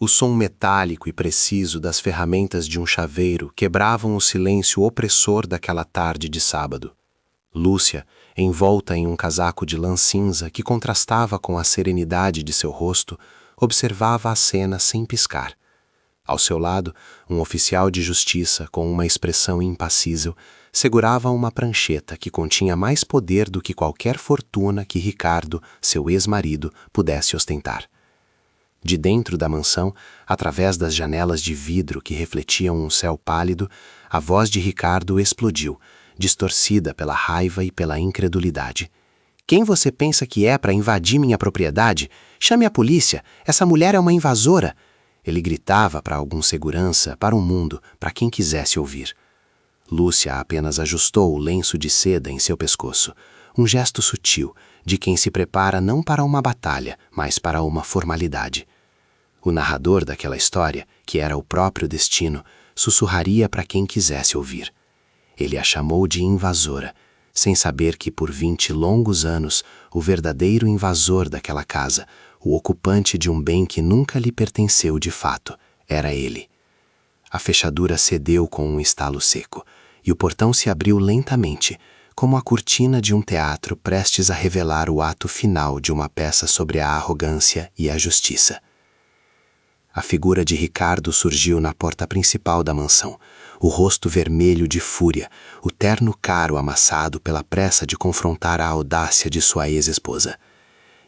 O som metálico e preciso das ferramentas de um chaveiro quebravam o silêncio opressor daquela tarde de sábado. Lúcia, envolta em um casaco de lã cinza que contrastava com a serenidade de seu rosto, observava a cena sem piscar. Ao seu lado, um oficial de justiça, com uma expressão impassível, segurava uma prancheta que continha mais poder do que qualquer fortuna que Ricardo, seu ex-marido, pudesse ostentar. De dentro da mansão, através das janelas de vidro que refletiam um céu pálido, a voz de Ricardo explodiu, distorcida pela raiva e pela incredulidade. Quem você pensa que é para invadir minha propriedade? Chame a polícia! Essa mulher é uma invasora! Ele gritava para algum segurança, para o mundo, para quem quisesse ouvir. Lúcia apenas ajustou o lenço de seda em seu pescoço, um gesto sutil, de quem se prepara não para uma batalha, mas para uma formalidade. O narrador daquela história, que era o próprio destino, sussurraria para quem quisesse ouvir. Ele a chamou de invasora, sem saber que por 20 longos anos o verdadeiro invasor daquela casa, o ocupante de um bem que nunca lhe pertenceu de fato, era ele. A fechadura cedeu com um estalo seco, e o portão se abriu lentamente, como a cortina de um teatro prestes a revelar o ato final de uma peça sobre a arrogância e a justiça. A figura de Ricardo surgiu na porta principal da mansão, o rosto vermelho de fúria, o terno caro amassado pela pressa de confrontar a audácia de sua ex-esposa.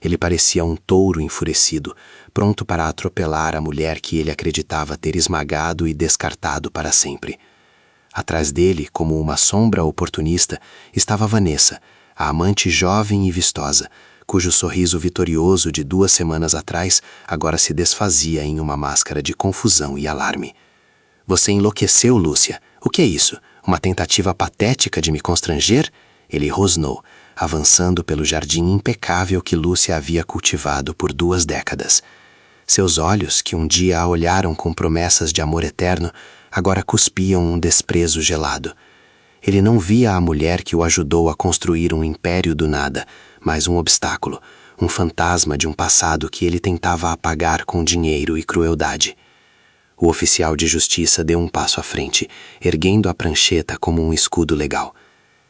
Ele parecia um touro enfurecido, pronto para atropelar a mulher que ele acreditava ter esmagado e descartado para sempre. Atrás dele, como uma sombra oportunista, estava Vanessa, a amante jovem e vistosa, cujo sorriso vitorioso de 2 semanas atrás agora se desfazia em uma máscara de confusão e alarme. Você enlouqueceu, Lúcia. O que é isso? Uma tentativa patética de me constranger? Ele rosnou, avançando pelo jardim impecável que Lúcia havia cultivado por 2 décadas. Seus olhos, que um dia a olharam com promessas de amor eterno, agora cuspiam um desprezo gelado. Ele não via a mulher que o ajudou a construir um império do nada, mas um obstáculo, um fantasma de um passado que ele tentava apagar com dinheiro e crueldade. O oficial de justiça deu um passo à frente, erguendo a prancheta como um escudo legal.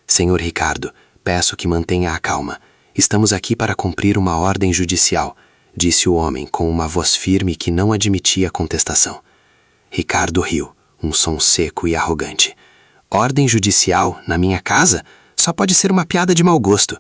Senhor Ricardo, peço que mantenha a calma. Estamos aqui para cumprir uma ordem judicial, disse o homem com uma voz firme que não admitia contestação. Ricardo riu, um som seco e arrogante. Ordem judicial na minha casa? Só pode ser uma piada de mau gosto.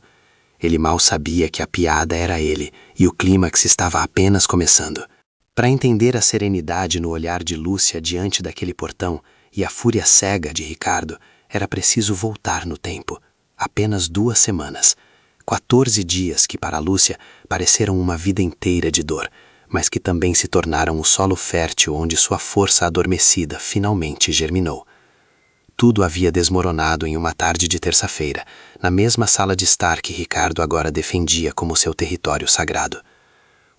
Ele mal sabia que a piada era ele e o clímax estava apenas começando. Para entender a serenidade no olhar de Lúcia diante daquele portão e a fúria cega de Ricardo, era preciso voltar no tempo. Apenas 2 semanas. 14 dias que para Lúcia pareceram uma vida inteira de dor, mas que também se tornaram o solo fértil onde sua força adormecida finalmente germinou. Tudo havia desmoronado em uma tarde de terça-feira, na mesma sala de estar que Ricardo agora defendia como seu território sagrado.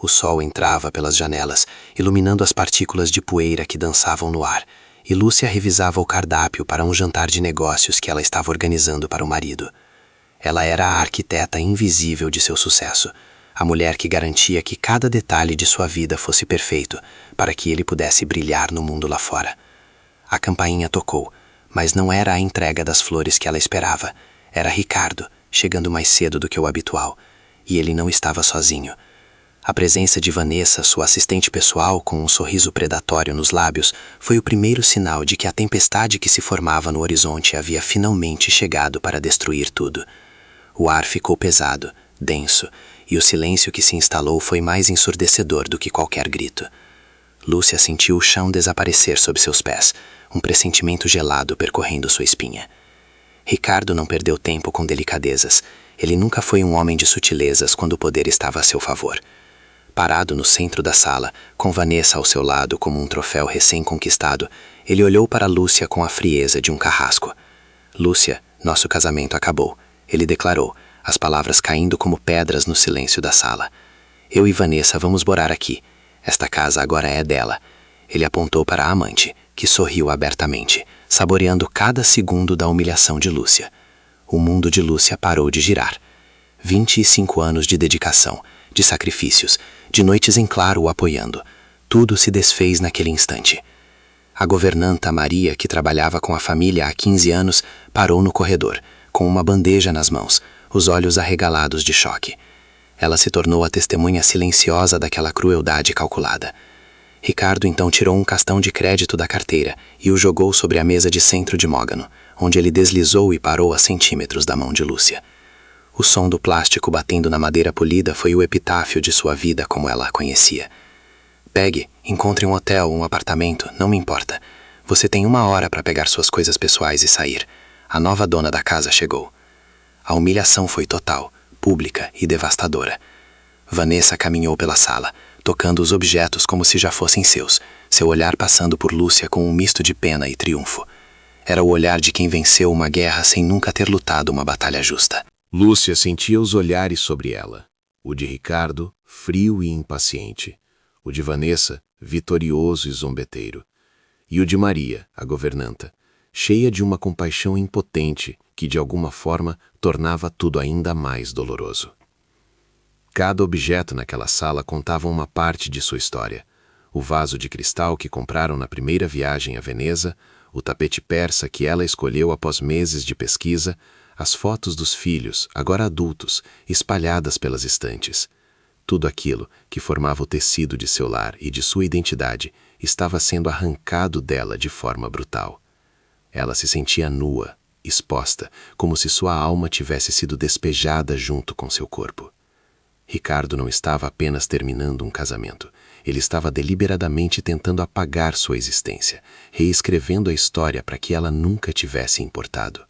O sol entrava pelas janelas, iluminando as partículas de poeira que dançavam no ar, e Lúcia revisava o cardápio para um jantar de negócios que ela estava organizando para o marido. Ela era a arquiteta invisível de seu sucesso, a mulher que garantia que cada detalhe de sua vida fosse perfeito, para que ele pudesse brilhar no mundo lá fora. A campainha tocou, mas não era a entrega das flores que ela esperava. Era Ricardo, chegando mais cedo do que o habitual, e ele não estava sozinho. A presença de Vanessa, sua assistente pessoal, com um sorriso predatório nos lábios, foi o primeiro sinal de que a tempestade que se formava no horizonte havia finalmente chegado para destruir tudo. O ar ficou pesado, denso, e o silêncio que se instalou foi mais ensurdecedor do que qualquer grito. Lúcia sentiu o chão desaparecer sob seus pés, um pressentimento gelado percorrendo sua espinha. Ricardo não perdeu tempo com delicadezas. Ele nunca foi um homem de sutilezas quando o poder estava a seu favor. Parado no centro da sala, com Vanessa ao seu lado como um troféu recém-conquistado, ele olhou para Lúcia com a frieza de um carrasco. Lúcia, nosso casamento acabou, ele declarou, as palavras caindo como pedras no silêncio da sala. Eu e Vanessa vamos morar aqui. Esta casa agora é dela. Ele apontou para a amante, que sorriu abertamente, saboreando cada segundo da humilhação de Lúcia. O mundo de Lúcia parou de girar. 25 anos de dedicação, de sacrifícios, de noites em claro o apoiando. Tudo se desfez naquele instante. A governanta Maria, que trabalhava com a família há 15 anos, parou no corredor, com uma bandeja nas mãos, os olhos arregalados de choque. Ela se tornou a testemunha silenciosa daquela crueldade calculada. Ricardo então tirou um castão de crédito da carteira e o jogou sobre a mesa de centro de mogano, onde ele deslizou e parou a centímetros da mão de Lúcia. O som do plástico batendo na madeira polida foi o epitáfio de sua vida como ela a conhecia. Pegue, encontre um hotel, um apartamento, não me importa. Você tem 1 hora para pegar suas coisas pessoais e sair. A nova dona da casa chegou. A humilhação foi total, pública e devastadora. Vanessa caminhou pela sala, tocando os objetos como se já fossem seus, seu olhar passando por Lúcia com um misto de pena e triunfo. Era o olhar de quem venceu uma guerra sem nunca ter lutado uma batalha justa. Lúcia sentia os olhares sobre ela. O de Ricardo, frio e impaciente. O de Vanessa, vitorioso e zombeteiro. E o de Maria, a governanta, cheia de uma compaixão impotente que de alguma forma tornava tudo ainda mais doloroso. Cada objeto naquela sala contava uma parte de sua história. O vaso de cristal que compraram na primeira viagem a Veneza, o tapete persa que ela escolheu após meses de pesquisa, as fotos dos filhos, agora adultos, espalhadas pelas estantes. Tudo aquilo que formava o tecido de seu lar e de sua identidade estava sendo arrancado dela de forma brutal. Ela se sentia nua, exposta, como se sua alma tivesse sido despejada junto com seu corpo. Ricardo não estava apenas terminando um casamento. Ele estava deliberadamente tentando apagar sua existência, reescrevendo a história para que ela nunca tivesse importado.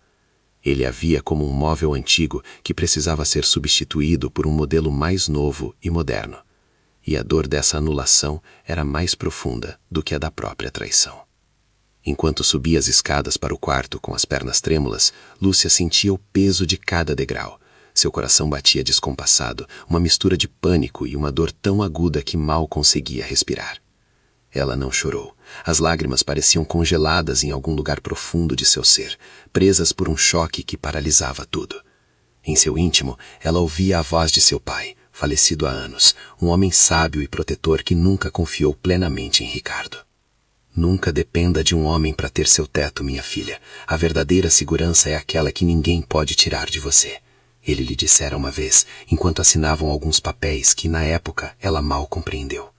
Ele a via como um móvel antigo que precisava ser substituído por um modelo mais novo e moderno. E a dor dessa anulação era mais profunda do que a da própria traição. Enquanto subia as escadas para o quarto com as pernas trêmulas, Lúcia sentia o peso de cada degrau. Seu coração batia descompassado, uma mistura de pânico e uma dor tão aguda que mal conseguia respirar. Ela não chorou. As lágrimas pareciam congeladas em algum lugar profundo de seu ser, presas por um choque que paralisava tudo. Em seu íntimo, ela ouvia a voz de seu pai, falecido há anos, um homem sábio e protetor que nunca confiou plenamente em Ricardo. Nunca dependa de um homem para ter seu teto, minha filha. A verdadeira segurança é aquela que ninguém pode tirar de você. Ele lhe dissera uma vez, enquanto assinavam alguns papéis que, na época, ela mal compreendeu.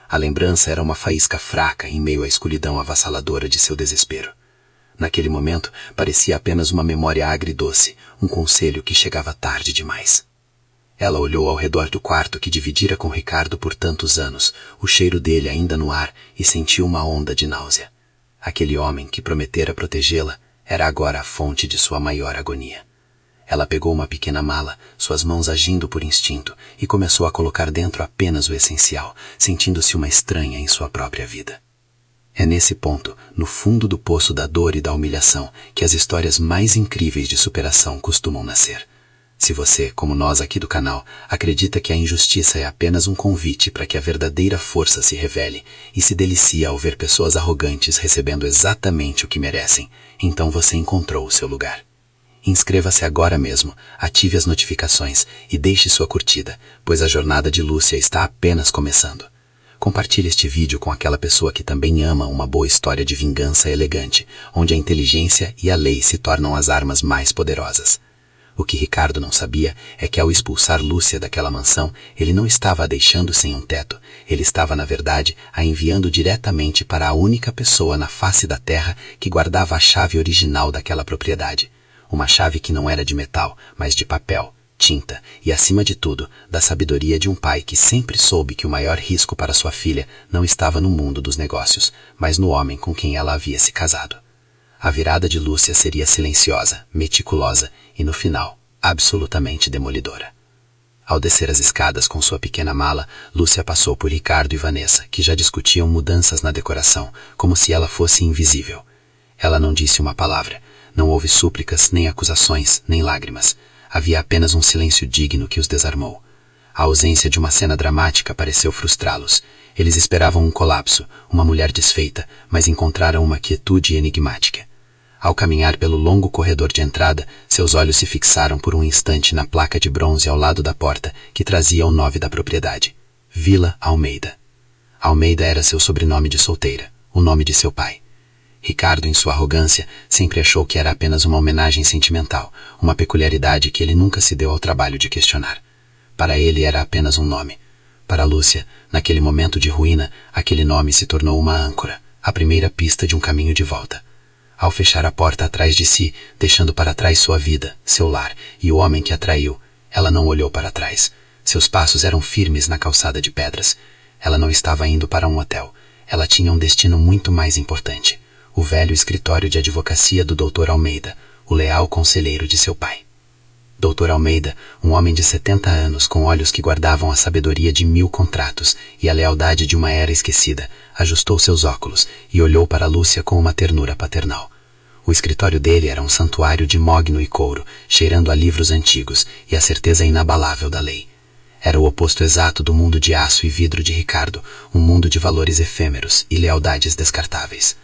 A lembrança era uma faísca fraca em meio à escuridão avassaladora de seu desespero. Naquele momento, parecia apenas uma memória agridoce, um conselho que chegava tarde demais. Ela olhou ao redor do quarto que dividira com Ricardo por tantos anos, o cheiro dele ainda no ar, e sentiu uma onda de náusea. Aquele homem que prometera protegê-la era agora a fonte de sua maior agonia. Ela pegou uma pequena mala, suas mãos agindo por instinto, e começou a colocar dentro apenas o essencial, sentindo-se uma estranha em sua própria vida. É nesse ponto, no fundo do poço da dor e da humilhação, que as histórias mais incríveis de superação costumam nascer. Se você, como nós aqui do canal, acredita que a injustiça é apenas um convite para que a verdadeira força se revele e se delicia ao ver pessoas arrogantes recebendo exatamente o que merecem, então você encontrou o seu lugar. Inscreva-se agora mesmo, ative as notificações e deixe sua curtida, pois a jornada de Lúcia está apenas começando. Compartilhe este vídeo com aquela pessoa que também ama uma boa história de vingança elegante, onde a inteligência e a lei se tornam as armas mais poderosas. O que Ricardo não sabia é que ao expulsar Lúcia daquela mansão, ele não estava a deixando sem um teto, ele estava, na verdade, a enviando diretamente para a única pessoa na face da terra que guardava a chave original daquela propriedade. Uma chave que não era de metal, mas de papel, tinta e, acima de tudo, da sabedoria de um pai que sempre soube que o maior risco para sua filha não estava no mundo dos negócios, mas no homem com quem ela havia se casado. A virada de Lúcia seria silenciosa, meticulosa e, no final, absolutamente demolidora. Ao descer as escadas com sua pequena mala, Lúcia passou por Ricardo e Vanessa, que já discutiam mudanças na decoração, como se ela fosse invisível. Ela não disse uma palavra. Não houve súplicas, nem acusações, nem lágrimas. Havia apenas um silêncio digno que os desarmou. A ausência de uma cena dramática pareceu frustrá-los. Eles esperavam um colapso, uma mulher desfeita, mas encontraram uma quietude enigmática. Ao caminhar pelo longo corredor de entrada, seus olhos se fixaram por um instante na placa de bronze ao lado da porta, que trazia o nome da propriedade: Vila Almeida. Almeida era seu sobrenome de solteira, o nome de seu pai. Ricardo, em sua arrogância, sempre achou que era apenas uma homenagem sentimental, uma peculiaridade que ele nunca se deu ao trabalho de questionar. Para ele era apenas um nome. Para Lúcia, naquele momento de ruína, aquele nome se tornou uma âncora, a primeira pista de um caminho de volta. Ao fechar a porta atrás de si, deixando para trás sua vida, seu lar e o homem que a traiu, ela não olhou para trás. Seus passos eram firmes na calçada de pedras. Ela não estava indo para um hotel. Ela tinha um destino muito mais importante. O velho escritório de advocacia do Dr. Almeida, o leal conselheiro de seu pai. Dr. Almeida, um homem de 70 anos com olhos que guardavam a sabedoria de 1000 contratos e a lealdade de uma era esquecida, ajustou seus óculos e olhou para Lúcia com uma ternura paternal. O escritório dele era um santuário de mogno e couro, cheirando a livros antigos e a certeza inabalável da lei. Era o oposto exato do mundo de aço e vidro de Ricardo, um mundo de valores efêmeros e lealdades descartáveis.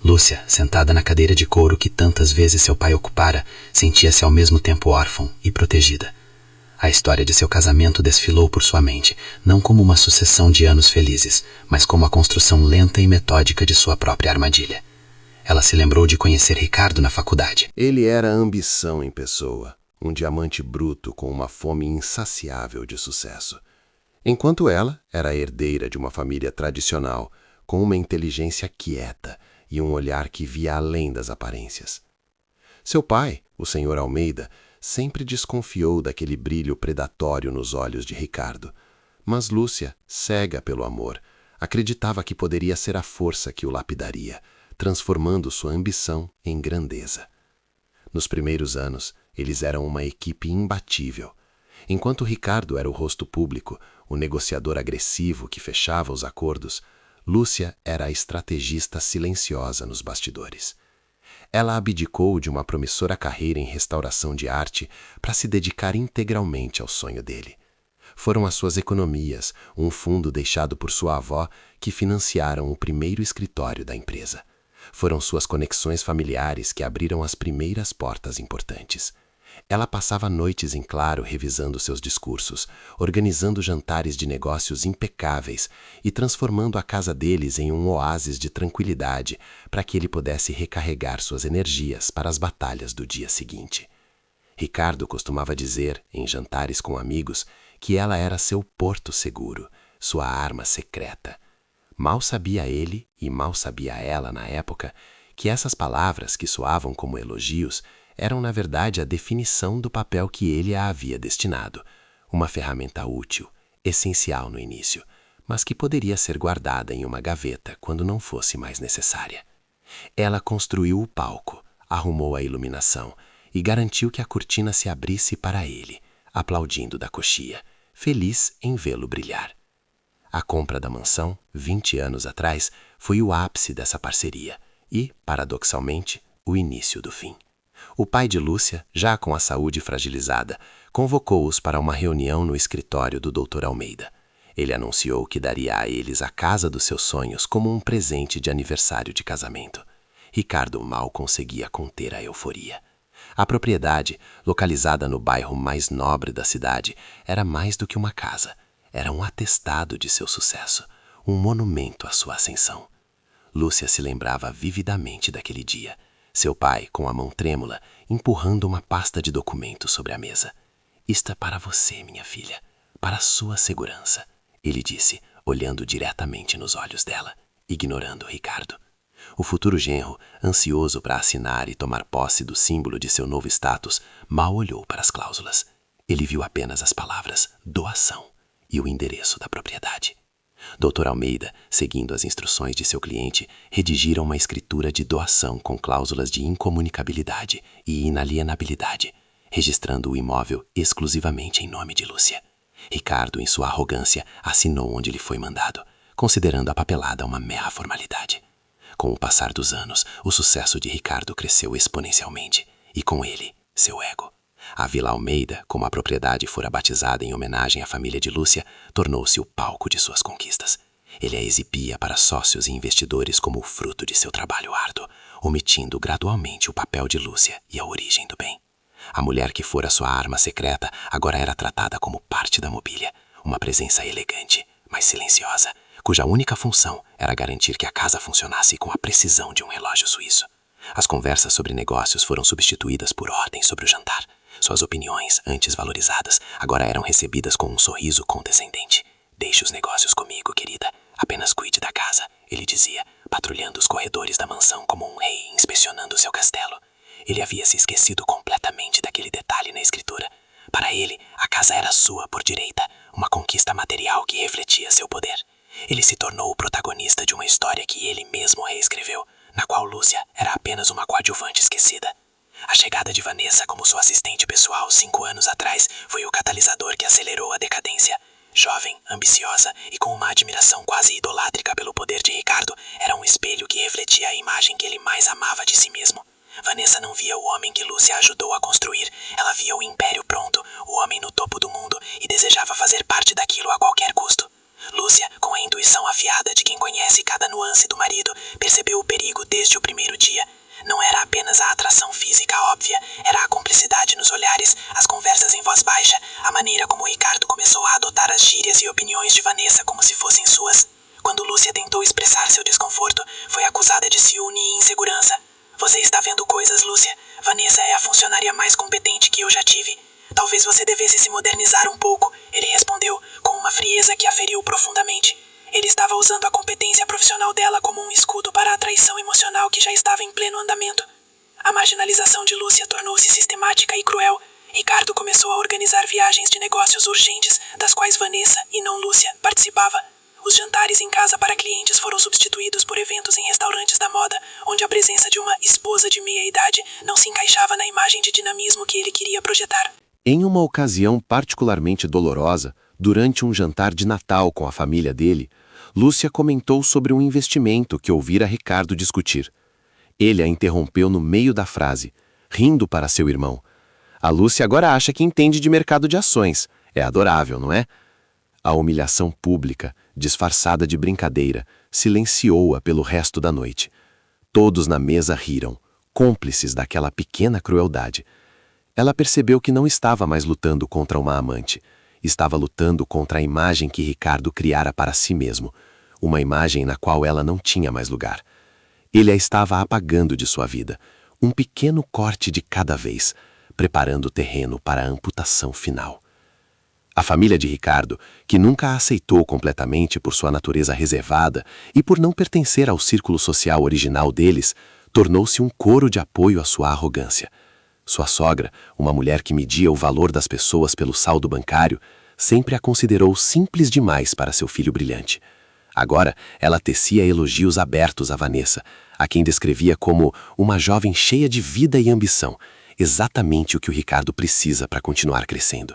Lúcia, sentada na cadeira de couro que tantas vezes seu pai ocupara, sentia-se ao mesmo tempo órfã e protegida. A história de seu casamento desfilou por sua mente, não como uma sucessão de anos felizes, mas como a construção lenta e metódica de sua própria armadilha. Ela se lembrou de conhecer Ricardo na faculdade. Ele era a ambição em pessoa, um diamante bruto com uma fome insaciável de sucesso. Enquanto ela era a herdeira de uma família tradicional, com uma inteligência quieta e um olhar que via além das aparências. Seu pai, o Sr. Almeida, sempre desconfiou daquele brilho predatório nos olhos de Ricardo, mas Lúcia, cega pelo amor, acreditava que poderia ser a força que o lapidaria, transformando sua ambição em grandeza. Nos primeiros anos, eles eram uma equipe imbatível. Enquanto Ricardo era o rosto público, o negociador agressivo que fechava os acordos, Lúcia era a estrategista silenciosa nos bastidores. Ela abdicou de uma promissora carreira em restauração de arte para se dedicar integralmente ao sonho dele. Foram as suas economias, um fundo deixado por sua avó, que financiaram o primeiro escritório da empresa. Foram suas conexões familiares que abriram as primeiras portas importantes. Ela passava noites em claro revisando seus discursos, organizando jantares de negócios impecáveis e transformando a casa deles em um oásis de tranquilidade para que ele pudesse recarregar suas energias para as batalhas do dia seguinte. Ricardo costumava dizer, em jantares com amigos, que ela era seu porto seguro, sua arma secreta. Mal sabia ele, e mal sabia ela na época, que essas palavras que soavam como elogios eram na verdade a definição do papel que ele a havia destinado, uma ferramenta útil, essencial no início, mas que poderia ser guardada em uma gaveta quando não fosse mais necessária. Ela construiu o palco, arrumou a iluminação e garantiu que a cortina se abrisse para ele, aplaudindo da coxia, feliz em vê-lo brilhar. A compra da mansão, 20 anos atrás, foi o ápice dessa parceria e, paradoxalmente, o início do fim. O pai de Lúcia, já com a saúde fragilizada, convocou-os para uma reunião no escritório do Dr. Almeida. Ele anunciou que daria a eles a casa dos seus sonhos como um presente de aniversário de casamento. Ricardo mal conseguia conter a euforia. A propriedade, localizada no bairro mais nobre da cidade, era mais do que uma casa. Era um atestado de seu sucesso, um monumento à sua ascensão. Lúcia se lembrava vividamente daquele dia. Seu pai, com a mão trêmula, empurrando uma pasta de documentos sobre a mesa. "Isto é para você, minha filha, para a sua segurança", ele disse, olhando diretamente nos olhos dela, ignorando Ricardo. O futuro genro, ansioso para assinar e tomar posse do símbolo de seu novo status, mal olhou para as cláusulas. Ele viu apenas as palavras "doação" e o endereço da propriedade. Dr. Almeida, seguindo as instruções de seu cliente, redigiram uma escritura de doação com cláusulas de incomunicabilidade e inalienabilidade, registrando o imóvel exclusivamente em nome de Lúcia. Ricardo, em sua arrogância, assinou onde lhe foi mandado, considerando a papelada uma mera formalidade. Com o passar dos anos, o sucesso de Ricardo cresceu exponencialmente, e com ele, seu ego. A Vila Almeida, como a propriedade fora batizada em homenagem à família de Lúcia, tornou-se o palco de suas conquistas. Ele a exibia para sócios e investidores como o fruto de seu trabalho árduo, omitindo gradualmente o papel de Lúcia e a origem do bem. A mulher que fora sua arma secreta agora era tratada como parte da mobília, uma presença elegante, mas silenciosa, cuja única função era garantir que a casa funcionasse com a precisão de um relógio suíço. As conversas sobre negócios foram substituídas por ordens sobre o jantar. Suas opiniões, antes valorizadas, agora eram recebidas com um sorriso condescendente. "Deixe os negócios comigo, querida. Apenas cuide da casa", ele dizia, patrulhando os corredores da mansão como um rei inspecionando seu castelo. Ele havia se esquecido completamente daquele detalhe na escritura. Para ele, a casa era sua por direita, uma conquista material que refletia seu poder. Ele se tornou o protagonista de uma história que ele mesmo reescreveu, na qual Lúcia era apenas uma coadjuvante esquecida. A chegada de Vanessa como sua assistente pessoal 5 anos atrás foi o catalisador que acelerou a decadência. Jovem, ambiciosa e com uma admiração quase idolátrica pelo poder de Ricardo, era um espelho que refletia a imagem que ele mais amava de si mesmo. Vanessa não via o homem que Lúcia ajudou a construir. Ela via o império pronto, o homem no topo do mundo, e desejava fazer parte daquilo a qualquer custo. Lúcia, com a intuição afiada de quem conhece cada nuance do marido, percebeu o perigo desde o primeiro dia. Não era apenas a atração física óbvia, era a cumplicidade nos olhares, as conversas em voz baixa, a maneira como Ricardo começou a adotar as gírias e opiniões de Vanessa como se fossem suas. Quando Lúcia tentou expressar seu desconforto, foi acusada de ciúme e insegurança. "Você está vendo coisas, Lúcia. Vanessa é a funcionária mais competente que eu já tive. Talvez você devesse se modernizar um pouco", ele respondeu, com uma frieza que a feriu profundamente. Ele estava usando a competência profissional dela como um escudo para a traição emocional que já estava em pleno andamento. A marginalização de Lúcia tornou-se sistemática e cruel. Ricardo começou a organizar viagens de negócios urgentes, das quais Vanessa, e não Lúcia, participava. Os jantares em casa para clientes foram substituídos por eventos em restaurantes da moda, onde a presença de uma esposa de meia-idade não se encaixava na imagem de dinamismo que ele queria projetar. Em uma ocasião particularmente dolorosa, durante um jantar de Natal com a família dele, Lúcia comentou sobre um investimento que ouvira Ricardo discutir. Ele a interrompeu no meio da frase, rindo para seu irmão. "A Lúcia agora acha que entende de mercado de ações. É adorável, não é?" A humilhação pública, disfarçada de brincadeira, silenciou-a pelo resto da noite. Todos na mesa riram, cúmplices daquela pequena crueldade. Ela percebeu que não estava mais lutando contra uma amante. Estava lutando contra a imagem que Ricardo criara para si mesmo, uma imagem na qual ela não tinha mais lugar. Ele a estava apagando de sua vida, um pequeno corte de cada vez, preparando o terreno para a amputação final. A família de Ricardo, que nunca a aceitou completamente por sua natureza reservada e por não pertencer ao círculo social original deles, tornou-se um coro de apoio à sua arrogância. Sua sogra, uma mulher que media o valor das pessoas pelo saldo bancário, sempre a considerou simples demais para seu filho brilhante. Agora, ela tecia elogios abertos a Vanessa, a quem descrevia como uma jovem cheia de vida e ambição, exatamente o que o Ricardo precisa para continuar crescendo.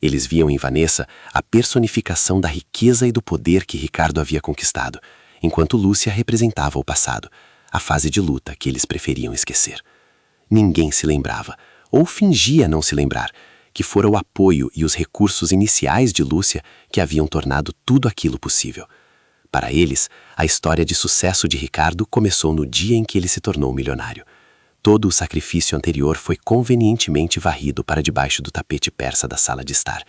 Eles viam em Vanessa a personificação da riqueza e do poder que Ricardo havia conquistado, enquanto Lúcia representava o passado, a fase de luta que eles preferiam esquecer. Ninguém se lembrava, ou fingia não se lembrar, que fora o apoio e os recursos iniciais de Lúcia que haviam tornado tudo aquilo possível. Para eles, a história de sucesso de Ricardo começou no dia em que ele se tornou milionário. Todo o sacrifício anterior foi convenientemente varrido para debaixo do tapete persa da sala de estar,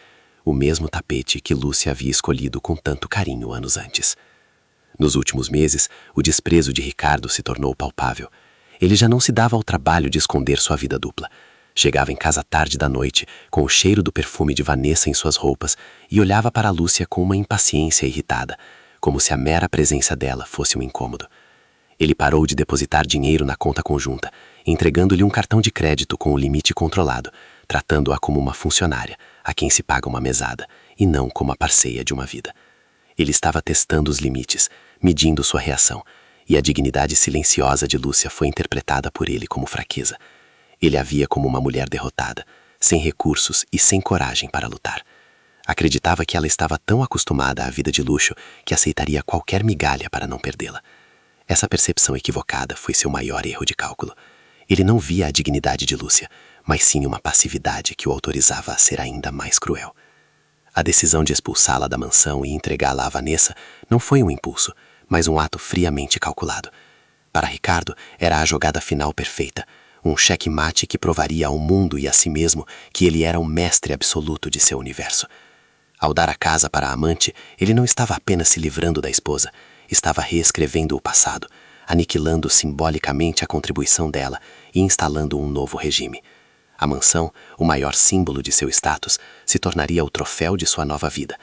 o mesmo tapete que Lúcia havia escolhido com tanto carinho anos antes. Nos últimos meses, o desprezo de Ricardo se tornou palpável. Ele já não se dava ao trabalho de esconder sua vida dupla. Chegava em casa tarde da noite, com o cheiro do perfume de Vanessa em suas roupas, e olhava para Lúcia com uma impaciência irritada, como se a mera presença dela fosse um incômodo. Ele parou de depositar dinheiro na conta conjunta, entregando-lhe um cartão de crédito com o limite controlado, tratando-a como uma funcionária, a quem se paga uma mesada, e não como a parceia de uma vida. Ele estava testando os limites, medindo sua reação, e a dignidade silenciosa de Lúcia foi interpretada por ele como fraqueza. Ele a via como uma mulher derrotada, sem recursos e sem coragem para lutar. Acreditava que ela estava tão acostumada à vida de luxo que aceitaria qualquer migalha para não perdê-la. Essa percepção equivocada foi seu maior erro de cálculo. Ele não via a dignidade de Lúcia, mas sim uma passividade que o autorizava a ser ainda mais cruel. A decisão de expulsá-la da mansão e entregá-la a Vanessa não foi um impulso, mas um ato friamente calculado. Para Ricardo, era a jogada final perfeita, um cheque-mate que provaria ao mundo e a si mesmo que ele era o mestre absoluto de seu universo. Ao dar a casa para a amante, ele não estava apenas se livrando da esposa, estava reescrevendo o passado, aniquilando simbolicamente a contribuição dela e instalando um novo regime. A mansão, o maior símbolo de seu status, se tornaria o troféu de sua nova vida.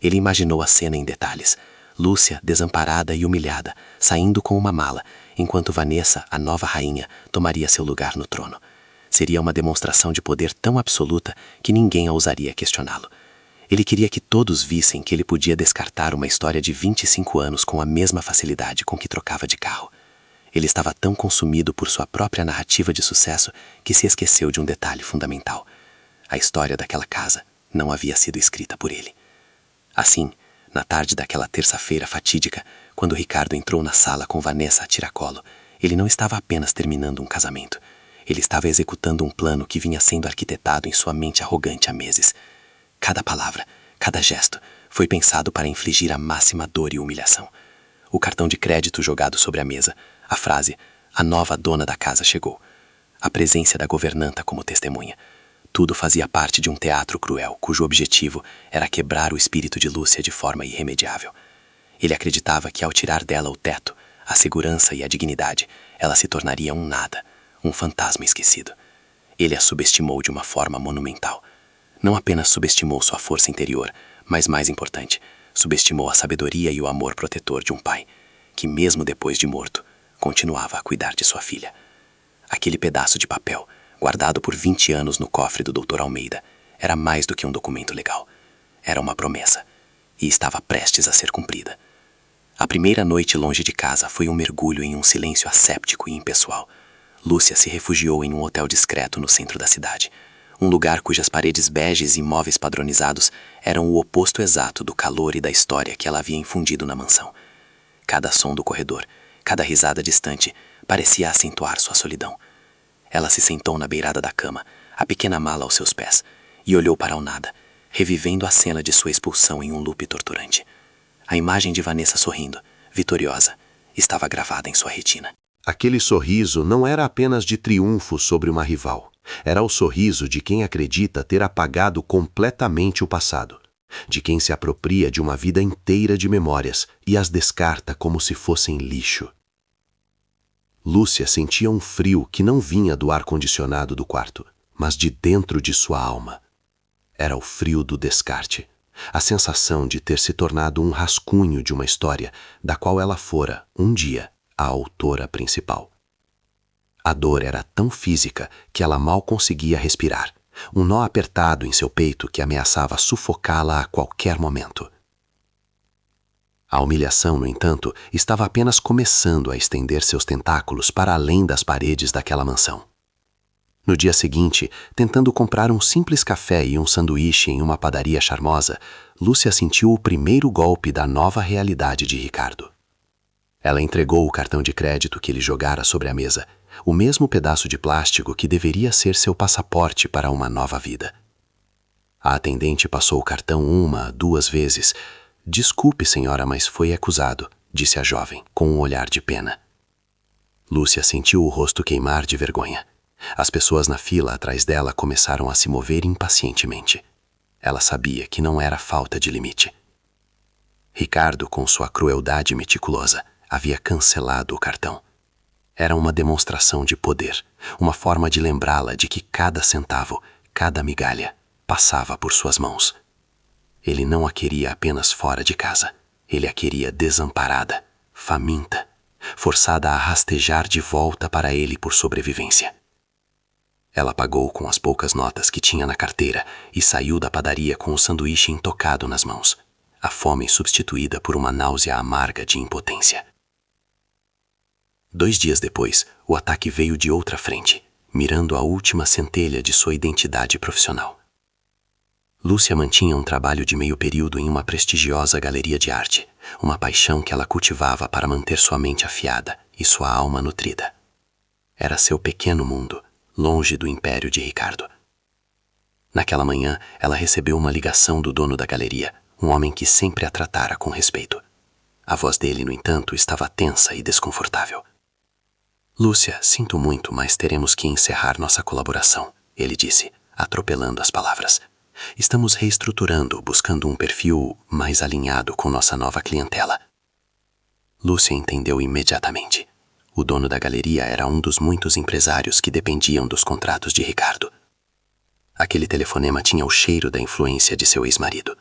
Ele imaginou a cena em detalhes. Lúcia, desamparada e humilhada, saindo com uma mala, enquanto Vanessa, a nova rainha, tomaria seu lugar no trono. Seria uma demonstração de poder tão absoluta que ninguém ousaria questioná-lo. Ele queria que todos vissem que ele podia descartar uma história de 25 anos com a mesma facilidade com que trocava de carro. Ele estava tão consumido por sua própria narrativa de sucesso que se esqueceu de um detalhe fundamental. A história daquela casa não havia sido escrita por ele. Assim, na tarde daquela terça-feira fatídica, quando Ricardo entrou na sala com Vanessa a tiracolo, ele não estava apenas terminando um casamento. Ele estava executando um plano que vinha sendo arquitetado em sua mente arrogante há meses. Cada palavra, cada gesto, foi pensado para infligir a máxima dor e humilhação. O cartão de crédito jogado sobre a mesa, a frase, a nova dona da casa chegou. A presença da governanta como testemunha. Tudo fazia parte de um teatro cruel, cujo objetivo era quebrar o espírito de Lúcia de forma irremediável. Ele acreditava que ao tirar dela o teto, a segurança e a dignidade, ela se tornaria um nada, um fantasma esquecido. Ele a subestimou de uma forma monumental. Não apenas subestimou sua força interior, mas mais importante, subestimou a sabedoria e o amor protetor de um pai, que mesmo depois de morto, continuava a cuidar de sua filha. Aquele pedaço de papel, guardado por 20 anos no cofre do Dr. Almeida, era mais do que um documento legal. Era uma promessa, e estava prestes a ser cumprida. A primeira noite longe de casa foi um mergulho em um silêncio asséptico e impessoal. Lúcia se refugiou em um hotel discreto no centro da cidade, um lugar cujas paredes beges e móveis padronizados eram o oposto exato do calor e da história que ela havia infundido na mansão. Cada som do corredor, cada risada distante, parecia acentuar sua solidão. Ela se sentou na beirada da cama, a pequena mala aos seus pés, e olhou para o nada, revivendo a cena de sua expulsão em um loop torturante. A imagem de Vanessa sorrindo, vitoriosa, estava gravada em sua retina. Aquele sorriso não era apenas de triunfo sobre uma rival. Era o sorriso de quem acredita ter apagado completamente o passado, de quem se apropria de uma vida inteira de memórias e as descarta como se fossem lixo. Lúcia sentia um frio que não vinha do ar-condicionado do quarto, mas de dentro de sua alma. Era o frio do descarte, a sensação de ter se tornado um rascunho de uma história da qual ela fora, um dia, a autora principal. A dor era tão física que ela mal conseguia respirar, um nó apertado em seu peito que ameaçava sufocá-la a qualquer momento. A humilhação, no entanto, estava apenas começando a estender seus tentáculos para além das paredes daquela mansão. No dia seguinte, tentando comprar um simples café e um sanduíche em uma padaria charmosa, Lúcia sentiu o primeiro golpe da nova realidade de Ricardo. Ela entregou o cartão de crédito que ele jogara sobre a mesa, o mesmo pedaço de plástico que deveria ser seu passaporte para uma nova vida. A atendente passou o cartão 1, 2 vezes. "Desculpe, senhora, mas foi acusado", disse a jovem, com um olhar de pena. Lúcia sentiu o rosto queimar de vergonha. As pessoas na fila atrás dela começaram a se mover impacientemente. Ela sabia que não era falta de limite. Ricardo, com sua crueldade meticulosa, havia cancelado o cartão. Era uma demonstração de poder, uma forma de lembrá-la de que cada centavo, cada migalha, passava por suas mãos. Ele não a queria apenas fora de casa. Ele a queria desamparada, faminta, forçada a rastejar de volta para ele por sobrevivência. Ela pagou com as poucas notas que tinha na carteira e saiu da padaria com o sanduíche intocado nas mãos, a fome substituída por uma náusea amarga de impotência. 2 dias depois, o ataque veio de outra frente, mirando a última centelha de sua identidade profissional. Lúcia mantinha um trabalho de meio período em uma prestigiosa galeria de arte, uma paixão que ela cultivava para manter sua mente afiada e sua alma nutrida. Era seu pequeno mundo, longe do império de Ricardo. Naquela manhã, ela recebeu uma ligação do dono da galeria, um homem que sempre a tratara com respeito. A voz dele, no entanto, estava tensa e desconfortável. "Lúcia, sinto muito, mas teremos que encerrar nossa colaboração", ele disse, atropelando as palavras. Estamos reestruturando, buscando um perfil mais alinhado com nossa nova clientela. Lúcia entendeu imediatamente. O dono da galeria era um dos muitos empresários que dependiam dos contratos de Ricardo. Aquele telefonema tinha o cheiro da influência de seu ex-marido.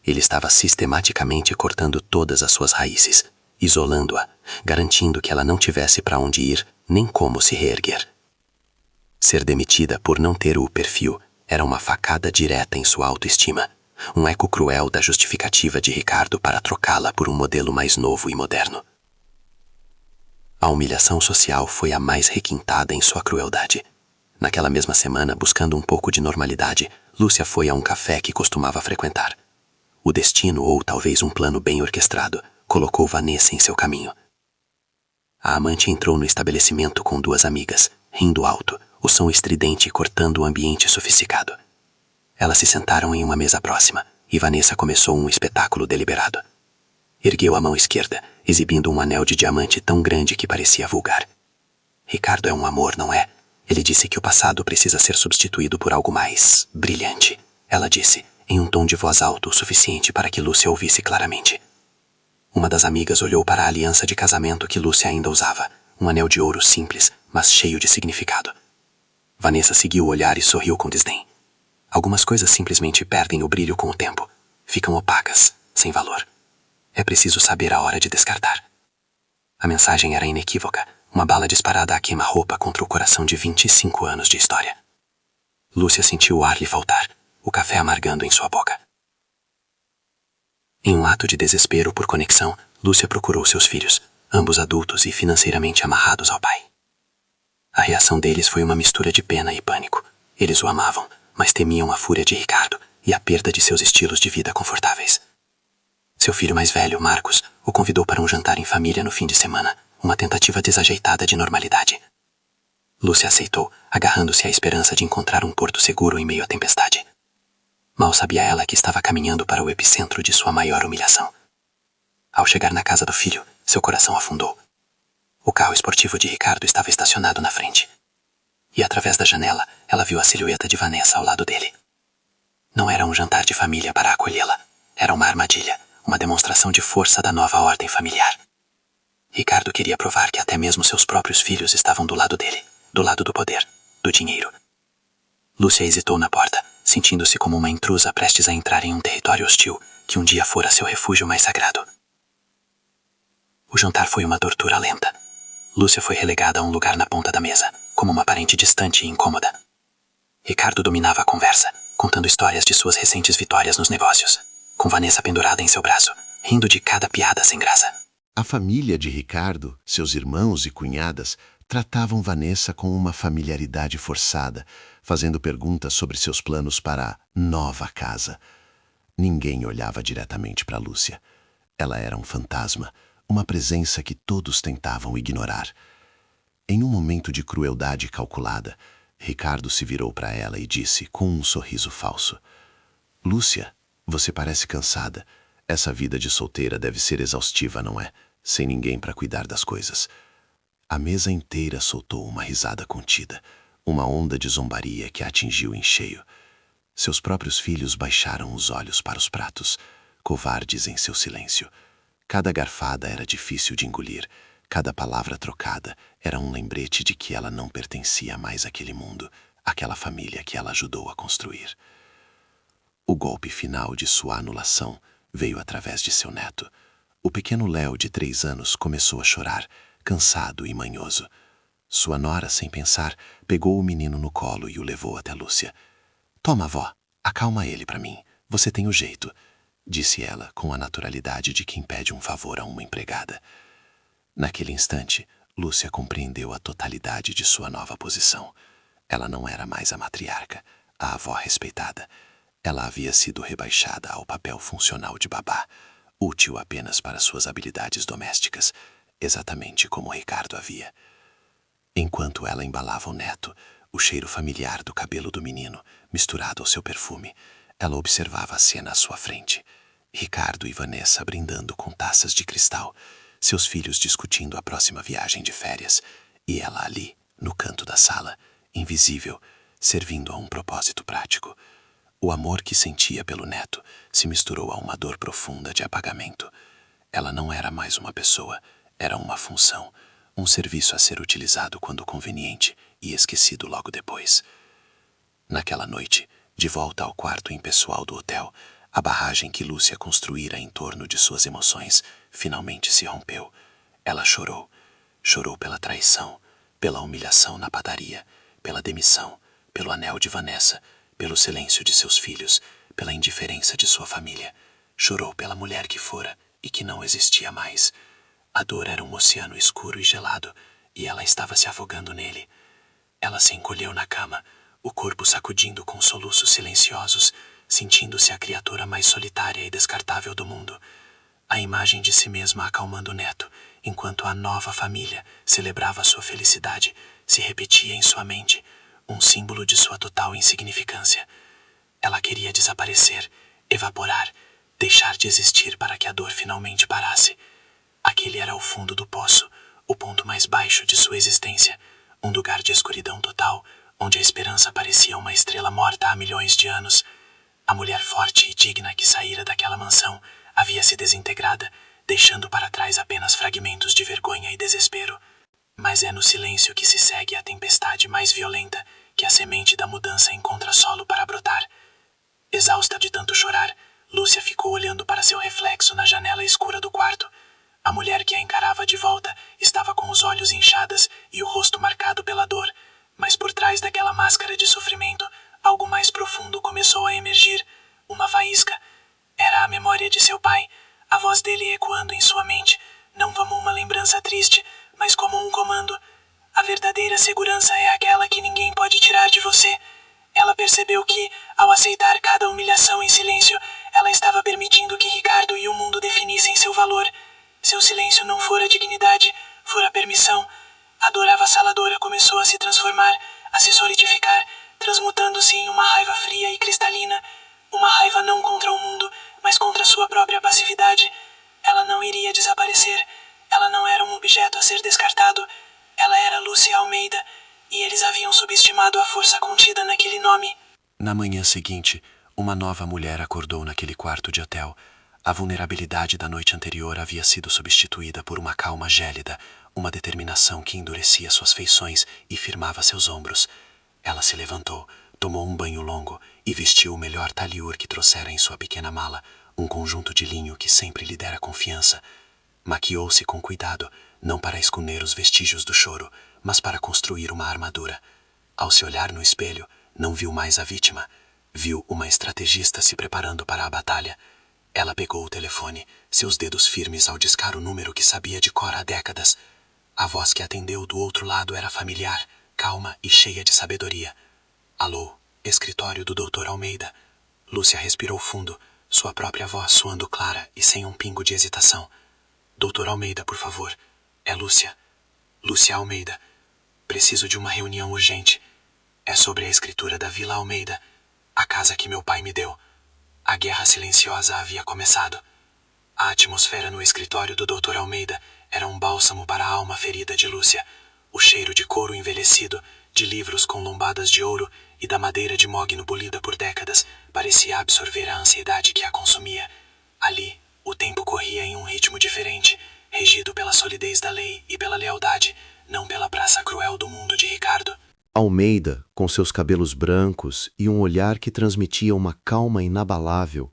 Ele estava sistematicamente cortando todas as suas raízes, isolando-a, garantindo que ela não tivesse para onde ir, nem como se reerguer. Ser demitida por não ter o perfil era uma facada direta em sua autoestima, um eco cruel da justificativa de Ricardo para trocá-la por um modelo mais novo e moderno. A humilhação social foi a mais requintada em sua crueldade. Naquela mesma semana, buscando um pouco de normalidade, Lúcia foi a um café que costumava frequentar. O destino, ou talvez um plano bem orquestrado, colocou Vanessa em seu caminho. A amante entrou no estabelecimento com duas amigas, rindo alto, o som estridente cortando o ambiente sofisticado. Elas se sentaram em uma mesa próxima, e Vanessa começou um espetáculo deliberado. Ergueu a mão esquerda, exibindo um anel de diamante tão grande que parecia vulgar. Ricardo é um amor, não é? Ele disse que o passado precisa ser substituído por algo mais brilhante. Ela disse, em um tom de voz alto o suficiente para que Lúcia ouvisse claramente. Uma das amigas olhou para a aliança de casamento que Lúcia ainda usava, um anel de ouro simples, mas cheio de significado. Vanessa seguiu o olhar e sorriu com desdém. Algumas coisas simplesmente perdem o brilho com o tempo. Ficam opacas, sem valor. É preciso saber a hora de descartar. A mensagem era inequívoca, uma bala disparada a queima-roupa contra o coração de 25 anos de história. Lúcia sentiu o ar lhe faltar, o café amargando em sua boca. Em um ato de desespero por conexão, Lúcia procurou seus filhos, ambos adultos e financeiramente amarrados ao pai. A reação deles foi uma mistura de pena e pânico. Eles o amavam, mas temiam a fúria de Ricardo e a perda de seus estilos de vida confortáveis. Seu filho mais velho, Marcos, o convidou para um jantar em família no fim de semana, uma tentativa desajeitada de normalidade. Lúcia aceitou, agarrando-se à esperança de encontrar um porto seguro em meio à tempestade. Mal sabia ela que estava caminhando para o epicentro de sua maior humilhação. Ao chegar na casa do filho, seu coração afundou. O carro esportivo de Ricardo estava estacionado na frente. E através da janela, ela viu a silhueta de Vanessa ao lado dele. Não era um jantar de família para acolhê-la. Era uma armadilha, uma demonstração de força da nova ordem familiar. Ricardo queria provar que até mesmo seus próprios filhos estavam do lado dele, do lado do poder, do dinheiro. Lúcia hesitou na porta, sentindo-se como uma intrusa prestes a entrar em um território hostil que um dia fora seu refúgio mais sagrado. O jantar foi uma tortura lenta. Lúcia foi relegada a um lugar na ponta da mesa, como uma parente distante e incômoda. Ricardo dominava a conversa, contando histórias de suas recentes vitórias nos negócios, com Vanessa pendurada em seu braço, rindo de cada piada sem graça. A família de Ricardo, seus irmãos e cunhadas, tratavam Vanessa com uma familiaridade forçada, fazendo perguntas sobre seus planos para a nova casa. Ninguém olhava diretamente para Lúcia. Ela era um fantasma, uma presença que todos tentavam ignorar. Em um momento de crueldade calculada, Ricardo se virou para ela e disse com um sorriso falso: "Lúcia, você parece cansada. Essa vida de solteira deve ser exaustiva, não é? Sem ninguém para cuidar das coisas." A mesa inteira soltou uma risada contida, uma onda de zombaria que a atingiu em cheio. Seus próprios filhos baixaram os olhos para os pratos, covardes em seu silêncio. Cada garfada era difícil de engolir, cada palavra trocada era um lembrete de que ela não pertencia mais àquele mundo, àquela família que ela ajudou a construir. O golpe final de sua anulação veio através de seu neto. O pequeno Léo, de 3 anos, começou a chorar, cansado e manhoso. Sua nora, sem pensar, pegou o menino no colo e o levou até Lúcia. "Toma, avó, acalma ele para mim. Você tem o jeito", disse ela com a naturalidade de quem pede um favor a uma empregada. Naquele instante, Lúcia compreendeu a totalidade de sua nova posição. Ela não era mais a matriarca, a avó respeitada. Ela havia sido rebaixada ao papel funcional de babá, útil apenas para suas habilidades domésticas, exatamente como Ricardo havia. Enquanto ela embalava o neto, o cheiro familiar do cabelo do menino, misturado ao seu perfume, ela observava a cena à sua frente. Ricardo e Vanessa brindando com taças de cristal, seus filhos discutindo a próxima viagem de férias, e ela ali, no canto da sala, invisível, servindo a um propósito prático. O amor que sentia pelo neto se misturou a uma dor profunda de apagamento. Ela não era mais uma pessoa, era uma função, um serviço a ser utilizado quando conveniente e esquecido logo depois. Naquela noite, de volta ao quarto impessoal do hotel, a barragem que Lúcia construíra em torno de suas emoções finalmente se rompeu. Ela chorou. Chorou pela traição, pela humilhação na padaria, pela demissão, pelo anel de Vanessa, pelo silêncio de seus filhos, pela indiferença de sua família. Chorou pela mulher que fora e que não existia mais. A dor era um oceano escuro e gelado, e ela estava se afogando nele. Ela se encolheu na cama, o corpo sacudindo com soluços silenciosos, sentindo-se a criatura mais solitária e descartável do mundo. A imagem de si mesma acalmando o neto, enquanto a nova família celebrava sua felicidade, se repetia em sua mente, um símbolo de sua total insignificância. Ela queria desaparecer, evaporar, deixar de existir para que a dor finalmente parasse. Aquele era o fundo do poço, o ponto mais baixo de sua existência, um lugar de escuridão total, onde a esperança parecia uma estrela morta há milhões de anos. A mulher forte e digna que saíra daquela mansão havia se desintegrada, deixando para trás apenas fragmentos de vergonha e desespero. Mas é no silêncio que se segue a tempestade mais violenta que a semente da mudança encontra solo para brotar. Exausta de tanto chorar, Lúcia ficou olhando para seu reflexo na janela escura do quarto. A mulher que a encarava de volta estava com os olhos inchados e o rosto marcado pela dor, mas por trás daquela máscara de sofrimento, algo mais profundo começou a emergir, uma faísca. Era a memória de seu pai, a voz dele ecoando em sua mente, não como uma lembrança triste, mas como um comando. A verdadeira segurança é aquela que ninguém pode tirar de você. Ela percebeu que, ao aceitar cada humilhação em silêncio, ela estava permitindo que Ricardo e o mundo definissem seu valor. Seu silêncio não fora dignidade, fora permissão. A dor avassaladora começou a se transformar, a se solidificar, transmutando-se em uma raiva fria e cristalina. Uma raiva não contra o mundo, mas contra sua própria passividade. Ela não iria desaparecer. Ela não era um objeto a ser descartado. Ela era Lúcia Almeida, e eles haviam subestimado a força contida naquele nome. Na manhã seguinte, uma nova mulher acordou naquele quarto de hotel. A vulnerabilidade da noite anterior havia sido substituída por uma calma gélida, uma determinação que endurecia suas feições e firmava seus ombros. Ela se levantou, tomou um banho longo e vestiu o melhor taliur que trouxera em sua pequena mala, um conjunto de linho que sempre lhe dera confiança. Maquiou-se com cuidado, não para esconder os vestígios do choro, mas para construir uma armadura. Ao se olhar no espelho, não viu mais a vítima. Viu uma estrategista se preparando para a batalha. Ela pegou o telefone, seus dedos firmes ao discar o número que sabia de cor há décadas. A voz que atendeu do outro lado era familiar, calma e cheia de sabedoria. Alô, escritório do Dr. Almeida. Lúcia respirou fundo, sua própria voz soando clara e sem um pingo de hesitação. Dr. Almeida, por favor. É Lúcia. Lúcia Almeida. Preciso de uma reunião urgente. É sobre a escritura da Vila Almeida, a casa que meu pai me deu. A guerra silenciosa havia começado. A atmosfera no escritório do Dr. Almeida era um bálsamo para a alma ferida de Lúcia. O cheiro de couro envelhecido, de livros com lombadas de ouro e da madeira de mogno polida por décadas parecia absorver a ansiedade que a consumia. Ali, o tempo corria em um ritmo diferente, regido pela solidez da lei e pela lealdade, não pela praça cruel do mundo de Ricardo. Almeida, com seus cabelos brancos e um olhar que transmitia uma calma inabalável,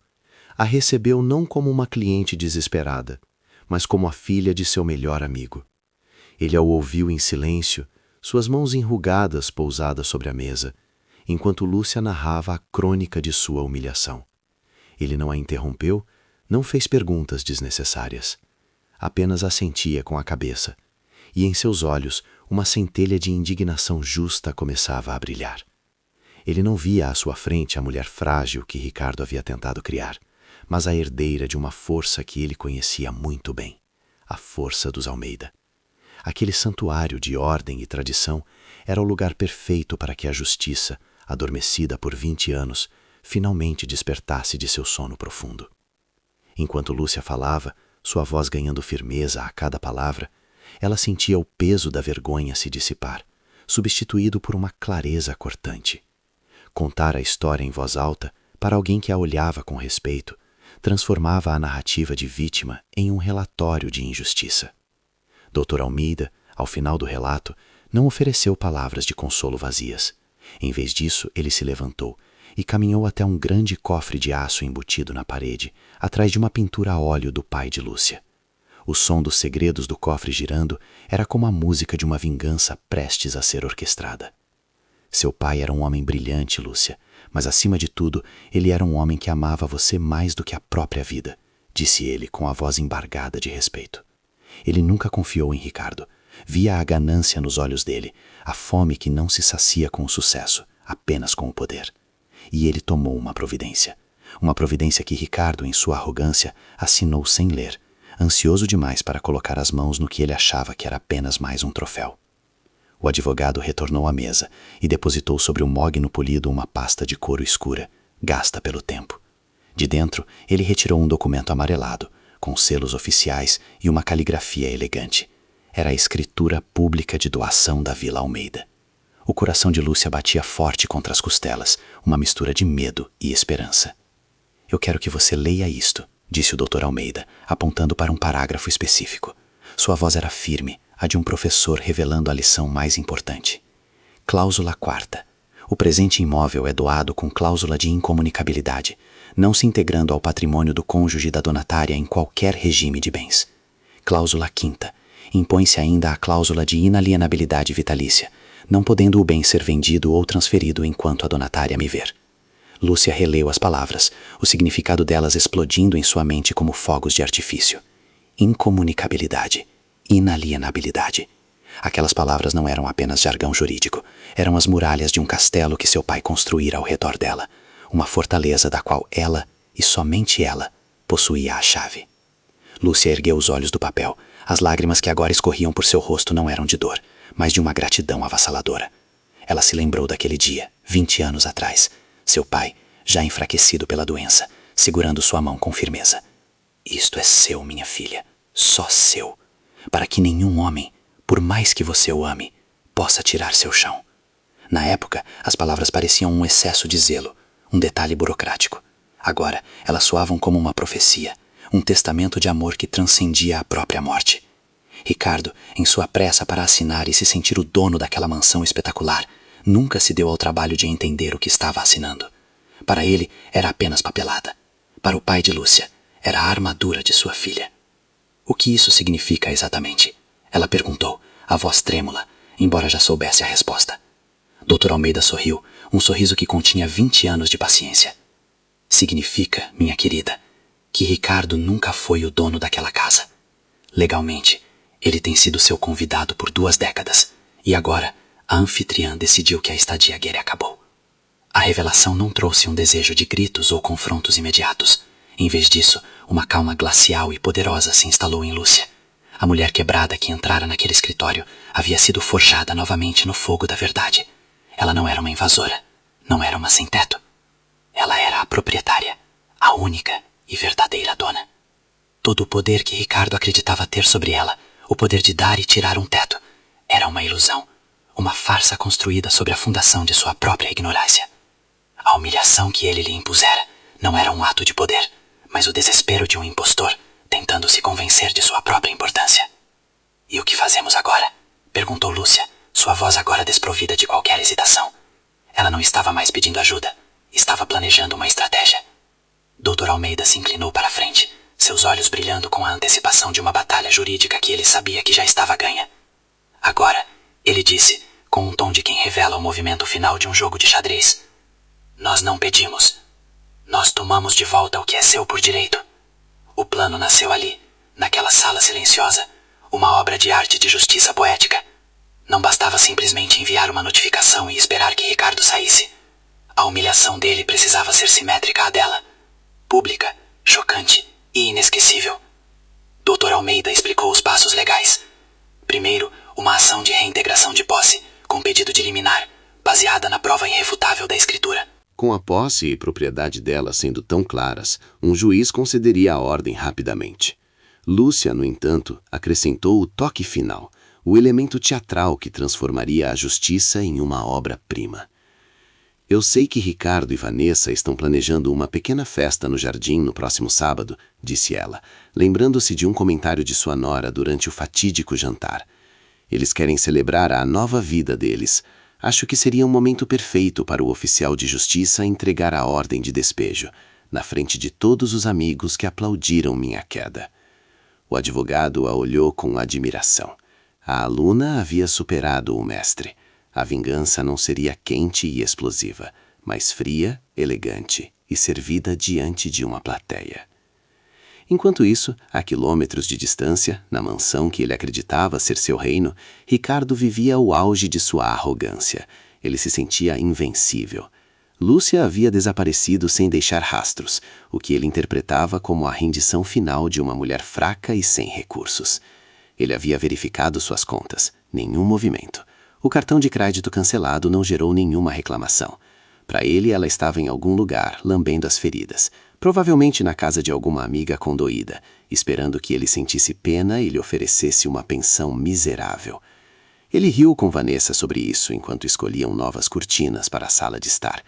a recebeu não como uma cliente desesperada, mas como a filha de seu melhor amigo. Ele a ouviu em silêncio, suas mãos enrugadas pousadas sobre a mesa, enquanto Lúcia narrava a crônica de sua humilhação. Ele não a interrompeu, não fez perguntas desnecessárias. Apenas assentia com a cabeça, e em seus olhos uma centelha de indignação justa começava a brilhar. Ele não via à sua frente a mulher frágil que Ricardo havia tentado criar, mas a herdeira de uma força que ele conhecia muito bem, a força dos Almeida. Aquele santuário de ordem e tradição era o lugar perfeito para que a justiça, adormecida por 20 anos, finalmente despertasse de seu sono profundo. Enquanto Lúcia falava, sua voz ganhando firmeza a cada palavra, ela sentia o peso da vergonha se dissipar, substituído por uma clareza cortante. Contar a história em voz alta Para alguém que a olhava com respeito, transformava a narrativa de vítima em um relatório de injustiça. Dr. Almeida, ao final do relato, não ofereceu palavras de consolo vazias. Em vez disso, ele se levantou e caminhou até um grande cofre de aço embutido na parede, atrás de uma pintura a óleo do pai de Lúcia. O som dos segredos do cofre girando era como a música de uma vingança prestes a ser orquestrada. Seu pai era um homem brilhante, Lúcia, mas acima de tudo, ele era um homem que amava você mais do que a própria vida, disse ele com a voz embargada de respeito. Ele nunca confiou em Ricardo. Via a ganância nos olhos dele, a fome que não se sacia com o sucesso, apenas com o poder. E ele tomou uma providência. Uma providência que Ricardo, em sua arrogância, assinou sem ler, ansioso demais para colocar as mãos no que ele achava que era apenas mais um troféu. O advogado retornou à mesa e depositou sobre o mogno polido uma pasta de couro escura, gasta pelo tempo. De dentro, ele retirou um documento amarelado, com selos oficiais e uma caligrafia elegante. Era a escritura pública de doação da Vila Almeida. O coração de Lúcia batia forte contra as costelas, uma mistura de medo e esperança. Eu quero que você leia isto, disse o Dr. Almeida, apontando para um parágrafo específico. Sua voz era firme, a de um professor revelando a lição mais importante. Cláusula 4ª. O presente imóvel é doado com cláusula de incomunicabilidade, não se integrando ao patrimônio do cônjuge da donatária em qualquer regime de bens. Cláusula 5ª. Impõe-se ainda a cláusula de inalienabilidade vitalícia, não podendo o bem ser vendido ou transferido enquanto a donatária me ver. Lúcia releu as palavras, o significado delas explodindo em sua mente como fogos de artifício. Incomunicabilidade. Inalienabilidade. Aquelas palavras não eram apenas jargão jurídico, eram as muralhas de um castelo que seu pai construíra ao redor dela, uma fortaleza da qual ela, e somente ela, possuía a chave. Lúcia ergueu os olhos do papel. As lágrimas que agora escorriam por seu rosto não eram de dor, mas de uma gratidão avassaladora. Ela se lembrou daquele dia, 20 anos atrás, seu pai, já enfraquecido pela doença, segurando sua mão com firmeza. Isto é seu, minha filha, só seu, para que nenhum homem, por mais que você o ame, possa tirar seu chão. Na época, as palavras pareciam um excesso de zelo, um detalhe burocrático. Agora, elas soavam como uma profecia, um testamento de amor que transcendia a própria morte. Ricardo, em sua pressa para assinar e se sentir o dono daquela mansão espetacular, nunca se deu ao trabalho de entender o que estava assinando. Para ele, era apenas papelada. Para o pai de Lúcia, era a armadura de sua filha. O que isso significa exatamente? Ela perguntou, a voz trêmula, embora já soubesse a resposta. Dr. Almeida sorriu, um sorriso que continha 20 anos de paciência. Significa, minha querida, que Ricardo nunca foi o dono daquela casa. Legalmente, ele tem sido seu convidado por 2 décadas, e agora a anfitriã decidiu que a estadia dele acabou. A revelação não trouxe um desejo de gritos ou confrontos imediatos. Em vez disso, uma calma glacial e poderosa se instalou em Lúcia. A mulher quebrada que entrara naquele escritório havia sido forjada novamente no fogo da verdade. Ela não era uma invasora, não era uma sem-teto. Ela era a proprietária, a única e verdadeira dona. Todo o poder que Ricardo acreditava ter sobre ela, o poder de dar e tirar um teto, era uma ilusão, uma farsa construída sobre a fundação de sua própria ignorância. A humilhação que ele lhe impusera não era um ato de poder, mas o desespero de um impostor tentando se convencer de sua própria importância. E o que fazemos agora? Perguntou Lúcia, sua voz agora desprovida de qualquer hesitação. Ela não estava mais pedindo ajuda, estava planejando uma estratégia. Dr. Almeida se inclinou para a frente, seus olhos brilhando com a antecipação de uma batalha jurídica que ele sabia que já estava ganha. Agora, ele disse, com um tom de quem revela o movimento final de um jogo de xadrez: nós não pedimos. Nós tomamos de volta o que é seu por direito. O plano nasceu ali, naquela sala silenciosa, uma obra de arte de justiça poética. Não bastava simplesmente enviar uma notificação e esperar que Ricardo saísse. A humilhação dele precisava ser simétrica à dela. Pública, chocante e inesquecível. Dr. Almeida explicou os passos legais. Primeiro, uma ação de reintegração de posse, com pedido de liminar, baseada na prova irrefutável da escritura. Com a posse e propriedade dela sendo tão claras, um juiz concederia a ordem rapidamente. Lúcia, no entanto, acrescentou o toque final, o elemento teatral que transformaria a justiça em uma obra-prima. Eu sei que Ricardo e Vanessa estão planejando uma pequena festa no jardim no próximo sábado, disse ela, lembrando-se de um comentário de sua nora durante o fatídico jantar. Eles querem celebrar a nova vida deles. Acho que seria um momento perfeito para o oficial de justiça entregar a ordem de despejo, na frente de todos os amigos que aplaudiram minha queda. O advogado a olhou com admiração. A aluna havia superado o mestre. A vingança não seria quente e explosiva, mas fria, elegante e servida diante de uma plateia. Enquanto isso, a quilômetros de distância, na mansão que ele acreditava ser seu reino, Ricardo vivia o auge de sua arrogância. Ele se sentia invencível. Lúcia havia desaparecido sem deixar rastros, o que ele interpretava como a rendição final de uma mulher fraca e sem recursos. Ele havia verificado suas contas. Nenhum movimento. O cartão de crédito cancelado não gerou nenhuma reclamação. Para ele, ela estava em algum lugar, lambendo as feridas, provavelmente na casa de alguma amiga condoída, esperando que ele sentisse pena e lhe oferecesse uma pensão miserável. Ele riu com Vanessa sobre isso enquanto escolhiam novas cortinas para a sala de estar.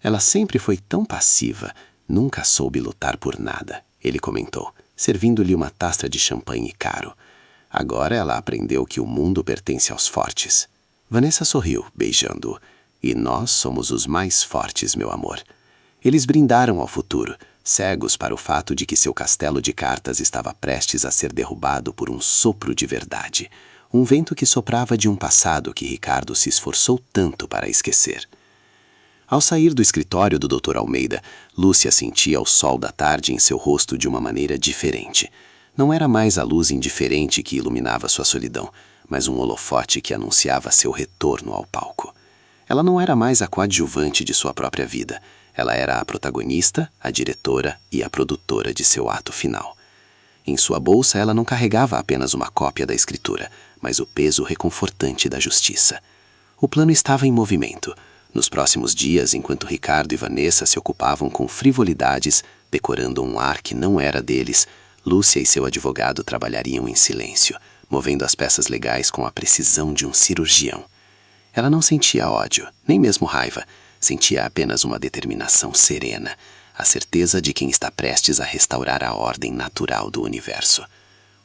Ela sempre foi tão passiva, nunca soube lutar por nada, ele comentou, servindo-lhe uma taça de champanhe caro. Agora ela aprendeu que o mundo pertence aos fortes. Vanessa sorriu, beijando-o. E nós somos os mais fortes, meu amor. Eles brindaram ao futuro, cegos para o fato de que seu castelo de cartas estava prestes a ser derrubado por um sopro de verdade. Um vento que soprava de um passado que Ricardo se esforçou tanto para esquecer. Ao sair do escritório do Dr. Almeida, Lúcia sentia o sol da tarde em seu rosto de uma maneira diferente. Não era mais a luz indiferente que iluminava sua solidão, mas um holofote que anunciava seu retorno ao palco. Ela não era mais a coadjuvante de sua própria vida. Ela era a protagonista, a diretora e a produtora de seu ato final. Em sua bolsa, ela não carregava apenas uma cópia da escritura, mas o peso reconfortante da justiça. O plano estava em movimento. Nos próximos dias, enquanto Ricardo e Vanessa se ocupavam com frivolidades, decorando um lar que não era deles, Lúcia e seu advogado trabalhariam em silêncio, movendo as peças legais com a precisão de um cirurgião. Ela não sentia ódio, nem mesmo raiva, sentia apenas uma determinação serena, a certeza de quem está prestes a restaurar a ordem natural do universo.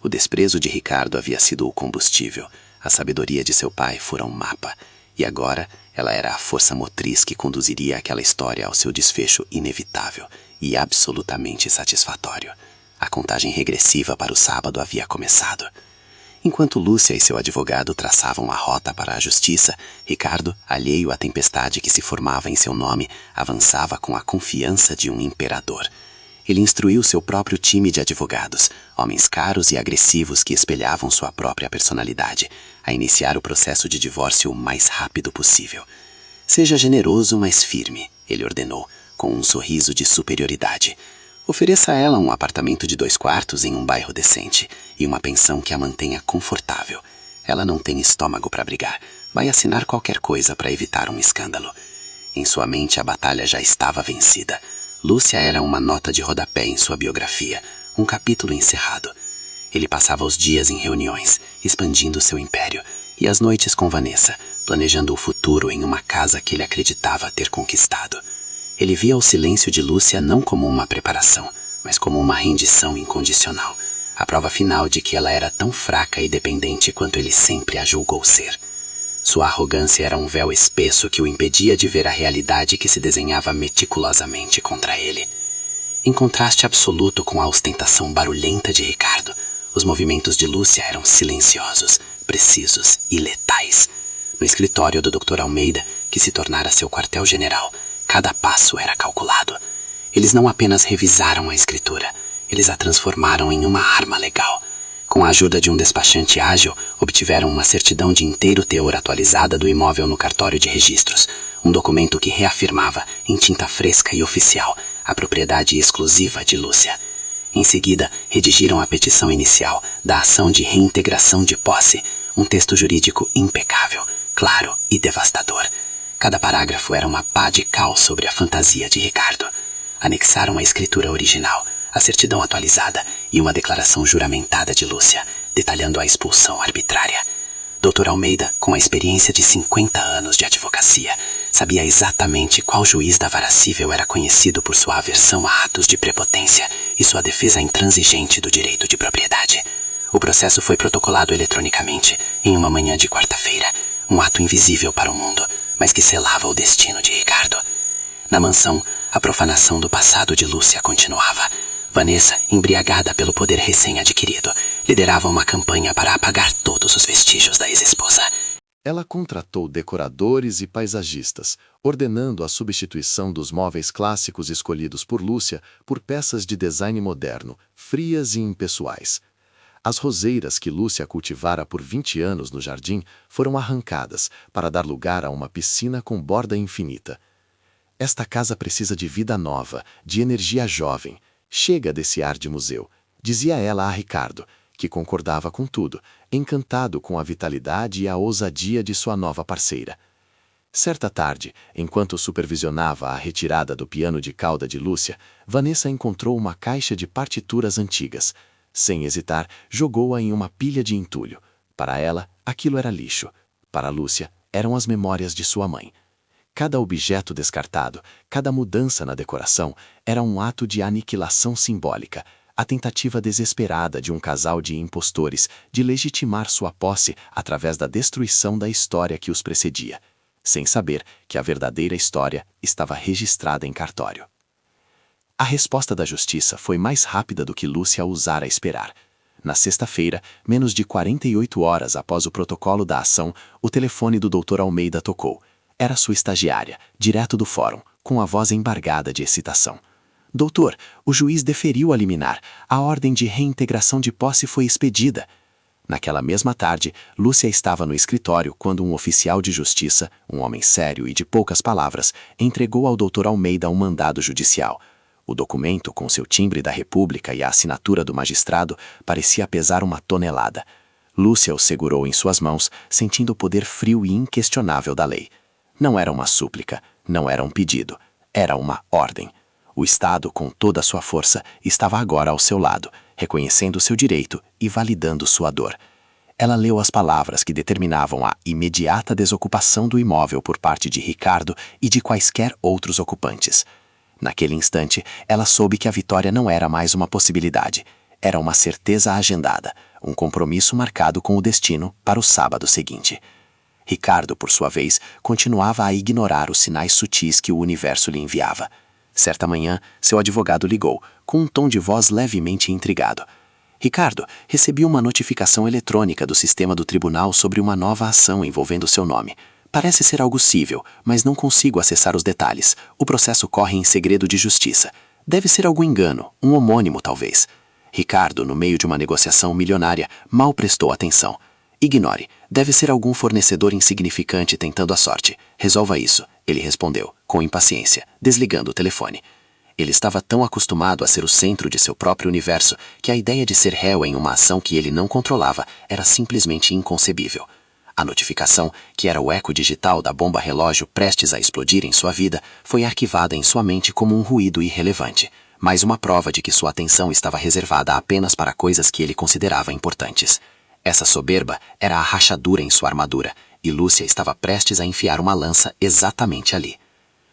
O desprezo de Ricardo havia sido o combustível, a sabedoria de seu pai fora um mapa, e agora ela era a força motriz que conduziria aquela história ao seu desfecho inevitável e absolutamente satisfatório. A contagem regressiva para o sábado havia começado. Enquanto Lúcia e seu advogado traçavam a rota para a justiça, Ricardo, alheio à tempestade que se formava em seu nome, avançava com a confiança de um imperador. Ele instruiu seu próprio time de advogados, homens caros e agressivos que espelhavam sua própria personalidade, a iniciar o processo de divórcio o mais rápido possível. Seja generoso, mas firme, ele ordenou, com um sorriso de superioridade. Ofereça a ela um apartamento de 2 quartos em um bairro decente e uma pensão que a mantenha confortável. Ela não tem estômago para brigar. Vai assinar qualquer coisa para evitar um escândalo. Em sua mente, a batalha já estava vencida. Lúcia era uma nota de rodapé em sua biografia, um capítulo encerrado. Ele passava os dias em reuniões, expandindo seu império, e as noites com Vanessa, planejando o futuro em uma casa que ele acreditava ter conquistado. Ele via o silêncio de Lúcia não como uma preparação, mas como uma rendição incondicional, a prova final de que ela era tão fraca e dependente quanto ele sempre a julgou ser. Sua arrogância era um véu espesso que o impedia de ver a realidade que se desenhava meticulosamente contra ele. Em contraste absoluto com a ostentação barulhenta de Ricardo, os movimentos de Lúcia eram silenciosos, precisos e letais. No escritório do Dr. Almeida, que se tornara seu quartel-general, cada passo era calculado. Eles não apenas revisaram a escritura, eles a transformaram em uma arma legal. Com a ajuda de um despachante ágil, obtiveram uma certidão de inteiro teor atualizada do imóvel no cartório de registros, um documento que reafirmava, em tinta fresca e oficial, a propriedade exclusiva de Lúcia. Em seguida, redigiram a petição inicial da ação de reintegração de posse, um texto jurídico impecável, claro e devastador. Cada parágrafo era uma pá de cal sobre a fantasia de Ricardo. Anexaram a escritura original, a certidão atualizada e uma declaração juramentada de Lúcia, detalhando a expulsão arbitrária. Dr. Almeida, com a experiência de 50 anos de advocacia, sabia exatamente qual juiz da vara civil era conhecido por sua aversão a atos de prepotência e sua defesa intransigente do direito de propriedade. O processo foi protocolado eletronicamente em uma manhã de quarta-feira, um ato invisível para o mundo, mas que selava o destino de Ricardo. Na mansão, a profanação do passado de Lúcia continuava. Vanessa, embriagada pelo poder recém-adquirido, liderava uma campanha para apagar todos os vestígios da ex-esposa. Ela contratou decoradores e paisagistas, ordenando a substituição dos móveis clássicos escolhidos por Lúcia por peças de design moderno, frias e impessoais. As roseiras que Lúcia cultivara por 20 anos no jardim foram arrancadas para dar lugar a uma piscina com borda infinita. Esta casa precisa de vida nova, de energia jovem. Chega desse ar de museu, dizia ela a Ricardo, que concordava com tudo, encantado com a vitalidade e a ousadia de sua nova parceira. Certa tarde, enquanto supervisionava a retirada do piano de cauda de Lúcia, Vanessa encontrou uma caixa de partituras antigas. Sem hesitar, jogou-a em uma pilha de entulho. Para ela, aquilo era lixo. Para Lúcia, eram as memórias de sua mãe. Cada objeto descartado, cada mudança na decoração, era um ato de aniquilação simbólica, a tentativa desesperada de um casal de impostores de legitimar sua posse através da destruição da história que os precedia, sem saber que a verdadeira história estava registrada em cartório. A resposta da justiça foi mais rápida do que Lúcia ousara esperar. Na sexta-feira, menos de 48 horas após o protocolo da ação, o telefone do Dr. Almeida tocou. Era sua estagiária, direto do fórum, com a voz embargada de excitação. Doutor, o juiz deferiu a liminar. A ordem de reintegração de posse foi expedida. Naquela mesma tarde, Lúcia estava no escritório quando um oficial de justiça, um homem sério e de poucas palavras, entregou ao Dr. Almeida um mandado judicial. O documento, com seu timbre da República e a assinatura do magistrado, parecia pesar uma tonelada. Lúcia o segurou em suas mãos, sentindo o poder frio e inquestionável da lei. Não era uma súplica, não era um pedido, era uma ordem. O Estado, com toda a sua força, estava agora ao seu lado, reconhecendo seu direito e validando sua dor. Ela leu as palavras que determinavam a imediata desocupação do imóvel por parte de Ricardo e de quaisquer outros ocupantes. Naquele instante, ela soube que a vitória não era mais uma possibilidade. Era uma certeza agendada, um compromisso marcado com o destino para o sábado seguinte. Ricardo, por sua vez, continuava a ignorar os sinais sutis que o universo lhe enviava. Certa manhã, seu advogado ligou, com um tom de voz levemente intrigado. Ricardo, recebi uma notificação eletrônica do sistema do tribunal sobre uma nova ação envolvendo seu nome. Parece ser algo cível, mas não consigo acessar os detalhes. O processo corre em segredo de justiça. Deve ser algum engano, um homônimo talvez. Ricardo, no meio de uma negociação milionária, mal prestou atenção. Ignore, deve ser algum fornecedor insignificante tentando a sorte. Resolva isso, ele respondeu, com impaciência, desligando o telefone. Ele estava tão acostumado a ser o centro de seu próprio universo que a ideia de ser réu em uma ação que ele não controlava era simplesmente inconcebível. A notificação, que era o eco digital da bomba relógio prestes a explodir em sua vida, foi arquivada em sua mente como um ruído irrelevante, mais uma prova de que sua atenção estava reservada apenas para coisas que ele considerava importantes. Essa soberba era a rachadura em sua armadura, e Lúcia estava prestes a enfiar uma lança exatamente ali.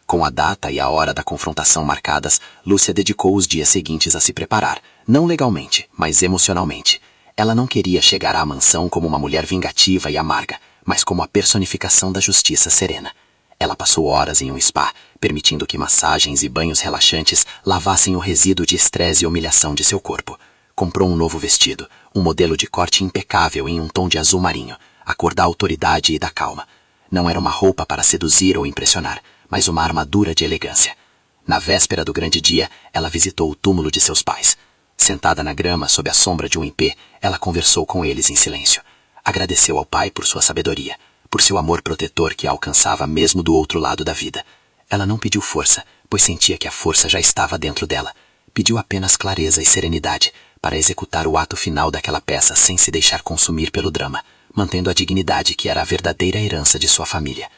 Com a data e a hora da confrontação marcadas, Lúcia dedicou os dias seguintes a se preparar, não legalmente, mas emocionalmente. Ela não queria chegar à mansão como uma mulher vingativa e amarga, mas como a personificação da justiça serena. Ela passou horas em um spa, permitindo que massagens e banhos relaxantes lavassem o resíduo de estresse e humilhação de seu corpo. Comprou um novo vestido, um modelo de corte impecável em um tom de azul marinho, a cor da autoridade e da calma. Não era uma roupa para seduzir ou impressionar, mas uma armadura de elegância. Na véspera do grande dia, ela visitou o túmulo de seus pais. Sentada na grama, sob a sombra de um ipê, ela conversou com eles em silêncio. Agradeceu ao pai por sua sabedoria, por seu amor protetor que a alcançava mesmo do outro lado da vida. Ela não pediu força, pois sentia que a força já estava dentro dela. Pediu apenas clareza e serenidade para executar o ato final daquela peça sem se deixar consumir pelo drama, mantendo a dignidade que era a verdadeira herança de sua família.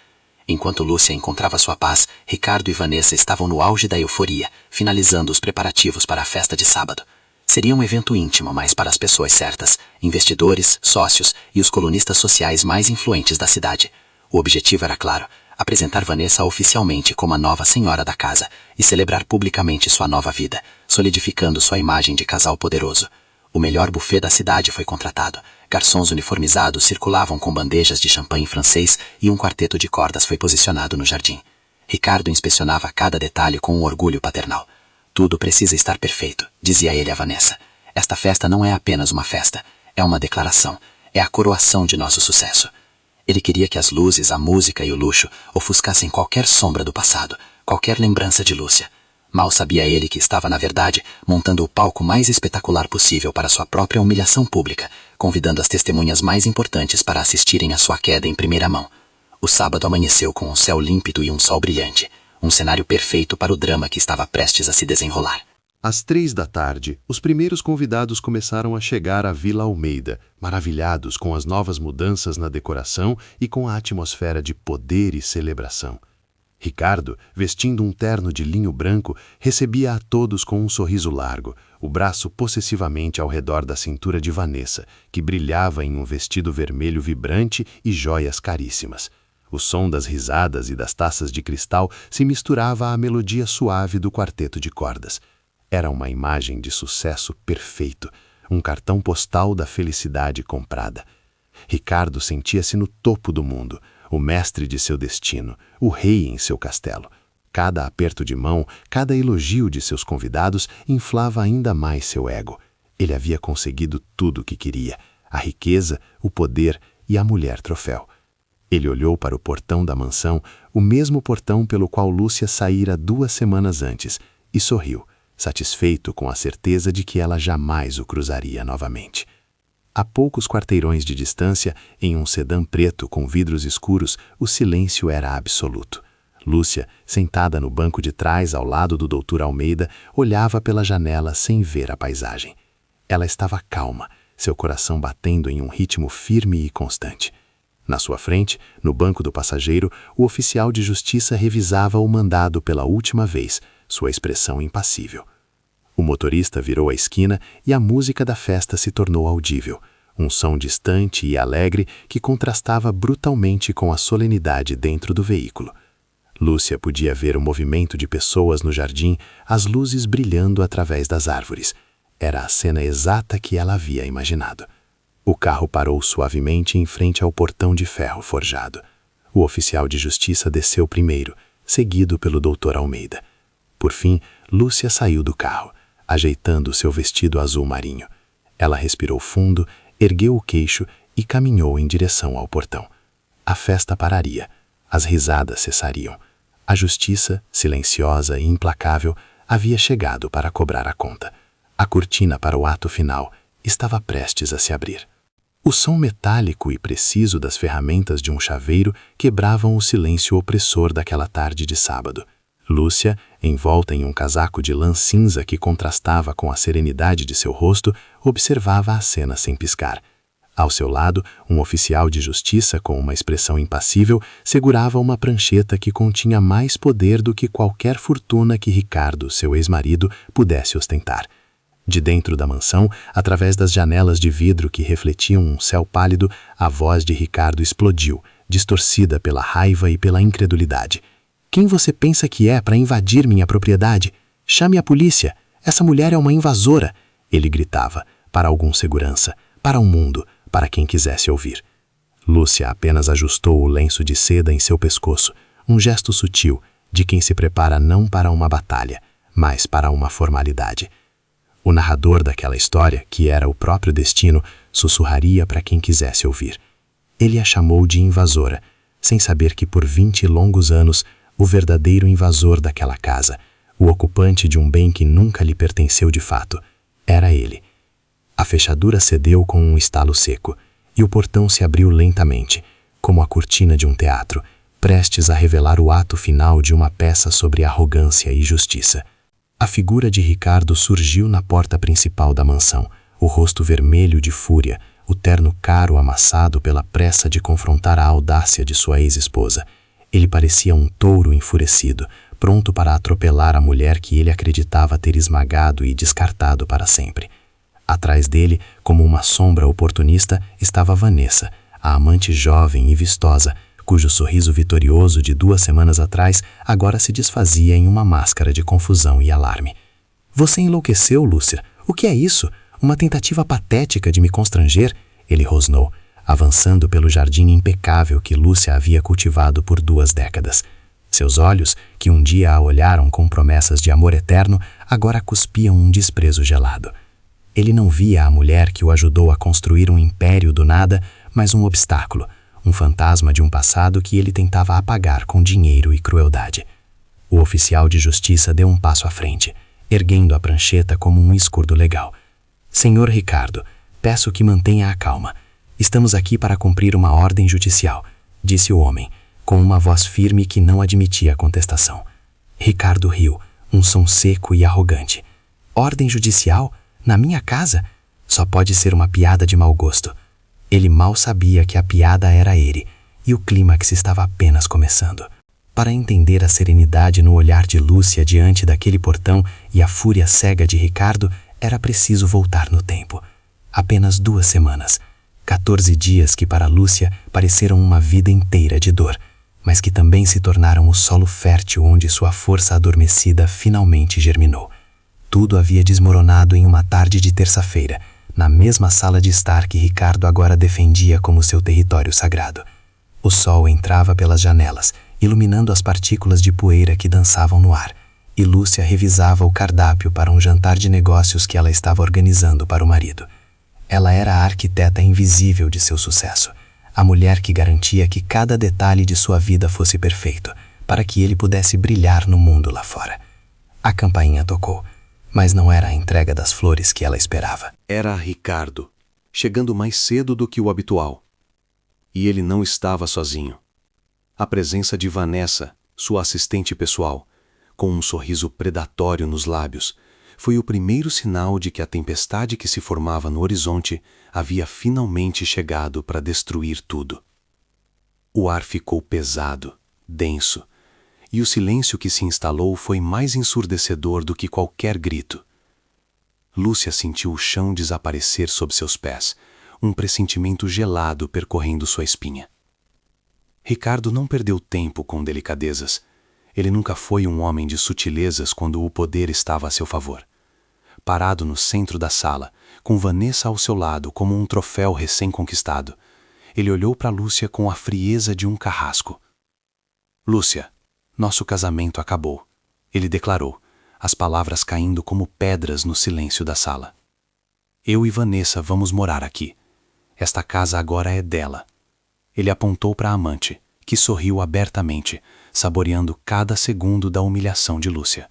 Enquanto Lúcia encontrava sua paz, Ricardo e Vanessa estavam no auge da euforia, finalizando os preparativos para a festa de sábado. Seria um evento íntimo, mas para as pessoas certas, investidores, sócios e os colunistas sociais mais influentes da cidade. O objetivo era claro: apresentar Vanessa oficialmente como a nova senhora da casa e celebrar publicamente sua nova vida, solidificando sua imagem de casal poderoso. O melhor buffet da cidade foi contratado. Garçons uniformizados circulavam com bandejas de champanhe francês e um quarteto de cordas foi posicionado no jardim. Ricardo inspecionava cada detalhe com um orgulho paternal. Tudo precisa estar perfeito, dizia ele a Vanessa. Esta festa não é apenas uma festa, é uma declaração, é a coroação de nosso sucesso. Ele queria que as luzes, a música e o luxo ofuscassem qualquer sombra do passado, qualquer lembrança de Lúcia. Mal sabia ele que estava, na verdade, montando o palco mais espetacular possível para sua própria humilhação pública, convidando as testemunhas mais importantes para assistirem à sua queda em primeira mão. O sábado amanheceu com um céu límpido e um sol brilhante, um cenário perfeito para o drama que estava prestes a se desenrolar. Às 3 da tarde, os primeiros convidados começaram a chegar à Vila Almeida, maravilhados com as novas mudanças na decoração e com a atmosfera de poder e celebração. Ricardo, vestindo um terno de linho branco, recebia a todos com um sorriso largo, o braço possessivamente ao redor da cintura de Vanessa, que brilhava em um vestido vermelho vibrante e joias caríssimas. O som das risadas e das taças de cristal se misturava à melodia suave do quarteto de cordas. Era uma imagem de sucesso perfeito, um cartão postal da felicidade comprada. Ricardo sentia-se no topo do mundo, o mestre de seu destino, o rei em seu castelo. Cada aperto de mão, cada elogio de seus convidados inflava ainda mais seu ego. Ele havia conseguido tudo o que queria, a riqueza, o poder e a mulher troféu. Ele olhou para o portão da mansão, o mesmo portão pelo qual Lúcia saíra 2 semanas antes, e sorriu, satisfeito com a certeza de que ela jamais o cruzaria novamente. A poucos quarteirões de distância, em um sedã preto com vidros escuros, o silêncio era absoluto. Lúcia, sentada no banco de trás ao lado do Dr. Almeida, olhava pela janela sem ver a paisagem. Ela estava calma, seu coração batendo em um ritmo firme e constante. Na sua frente, no banco do passageiro, o oficial de justiça revisava o mandado pela última vez, sua expressão impassível. O motorista virou a esquina e a música da festa se tornou audível, um som distante e alegre que contrastava brutalmente com a solenidade dentro do veículo. Lúcia podia ver o movimento de pessoas no jardim, as luzes brilhando através das árvores. Era a cena exata que ela havia imaginado. O carro parou suavemente em frente ao portão de ferro forjado. O oficial de justiça desceu primeiro, seguido pelo Dr. Almeida. Por fim, Lúcia saiu do carro, ajeitando seu vestido azul marinho. Ela respirou fundo, ergueu o queixo e caminhou em direção ao portão. A festa pararia, as risadas cessariam. A justiça, silenciosa e implacável, havia chegado para cobrar a conta. A cortina para o ato final estava prestes a se abrir. O som metálico e preciso das ferramentas de um chaveiro quebravam o silêncio opressor daquela tarde de sábado. Lúcia, envolta em um casaco de lã cinza que contrastava com a serenidade de seu rosto, observava a cena sem piscar. Ao seu lado, um oficial de justiça com uma expressão impassível segurava uma prancheta que continha mais poder do que qualquer fortuna que Ricardo, seu ex-marido, pudesse ostentar. De dentro da mansão, através das janelas de vidro que refletiam um céu pálido, a voz de Ricardo explodiu, distorcida pela raiva e pela incredulidade. Quem você pensa que é para invadir minha propriedade? Chame a polícia! Essa mulher é uma invasora! Ele gritava, para algum segurança, para o mundo, para quem quisesse ouvir. Lúcia apenas ajustou o lenço de seda em seu pescoço, um gesto sutil de quem se prepara não para uma batalha, mas para uma formalidade. O narrador daquela história, que era o próprio destino, sussurraria para quem quisesse ouvir. Ele a chamou de invasora, sem saber que por 20 longos anos, o verdadeiro invasor daquela casa, o ocupante de um bem que nunca lhe pertenceu de fato, era ele. A fechadura cedeu com um estalo seco, e o portão se abriu lentamente, como a cortina de um teatro, prestes a revelar o ato final de uma peça sobre arrogância e justiça. A figura de Ricardo surgiu na porta principal da mansão, o rosto vermelho de fúria, o terno caro amassado pela pressa de confrontar a audácia de sua ex-esposa. Ele parecia um touro enfurecido, pronto para atropelar a mulher que ele acreditava ter esmagado e descartado para sempre. Atrás dele, como uma sombra oportunista, estava Vanessa, a amante jovem e vistosa, cujo sorriso vitorioso de 2 semanas atrás agora se desfazia em uma máscara de confusão e alarme. Você enlouqueceu, Lúcia. O que é isso? Uma tentativa patética de me constranger? Ele rosnou, avançando pelo jardim impecável que Lúcia havia cultivado por 2 décadas. Seus olhos, que um dia a olharam com promessas de amor eterno, agora cuspiam um desprezo gelado. Ele não via a mulher que o ajudou a construir um império do nada, mas um obstáculo, um fantasma de um passado que ele tentava apagar com dinheiro e crueldade. O oficial de justiça deu um passo à frente, erguendo a prancheta como um escudo legal. Senhor Ricardo, peço que mantenha a calma. Estamos aqui para cumprir uma ordem judicial, disse o homem, com uma voz firme que não admitia contestação. Ricardo riu, um som seco e arrogante. Ordem judicial? Na minha casa? Só pode ser uma piada de mau gosto. Ele mal sabia que a piada era ele, e o clímax estava apenas começando. Para entender a serenidade no olhar de Lúcia diante daquele portão e a fúria cega de Ricardo, era preciso voltar no tempo. Apenas 2 semanas. 14 dias que para Lúcia pareceram uma vida inteira de dor, mas que também se tornaram o solo fértil onde sua força adormecida finalmente germinou. Tudo havia desmoronado em uma tarde de terça-feira, na mesma sala de estar que Ricardo agora defendia como seu território sagrado. O sol entrava pelas janelas, iluminando as partículas de poeira que dançavam no ar, e Lúcia revisava o cardápio para um jantar de negócios que ela estava organizando para o marido. Ela era a arquiteta invisível de seu sucesso, a mulher que garantia que cada detalhe de sua vida fosse perfeito, para que ele pudesse brilhar no mundo lá fora. A campainha tocou, mas não era a entrega das flores que ela esperava. Era Ricardo, chegando mais cedo do que o habitual. E ele não estava sozinho. A presença de Vanessa, sua assistente pessoal, com um sorriso predatório nos lábios, foi o primeiro sinal de que a tempestade que se formava no horizonte havia finalmente chegado para destruir tudo. O ar ficou pesado, denso, e o silêncio que se instalou foi mais ensurdecedor do que qualquer grito. Lúcia sentiu o chão desaparecer sob seus pés, um pressentimento gelado percorrendo sua espinha. Ricardo não perdeu tempo com delicadezas. Ele nunca foi um homem de sutilezas quando o poder estava a seu favor. Parado no centro da sala, com Vanessa ao seu lado como um troféu recém-conquistado, ele olhou para Lúcia com a frieza de um carrasco. Lúcia, nosso casamento acabou, ele declarou, as palavras caindo como pedras no silêncio da sala. Eu e Vanessa vamos morar aqui. Esta casa agora é dela. Ele apontou para a amante, que sorriu abertamente, saboreando cada segundo da humilhação de Lúcia.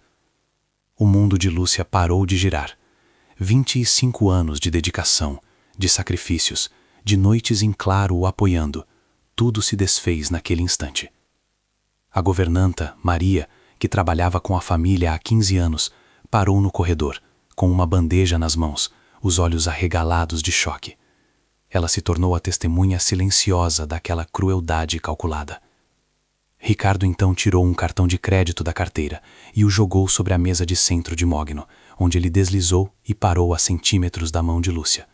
O mundo de Lúcia parou de girar. 25 anos de dedicação, de sacrifícios, de noites em claro o apoiando, tudo se desfez naquele instante. A governanta, Maria, que trabalhava com a família há 15 anos, parou no corredor, com uma bandeja nas mãos, os olhos arregalados de choque. Ela se tornou a testemunha silenciosa daquela crueldade calculada. Ricardo então tirou um cartão de crédito da carteira e o jogou sobre a mesa de centro de mogno, onde ele deslizou e parou a centímetros da mão de Lúcia.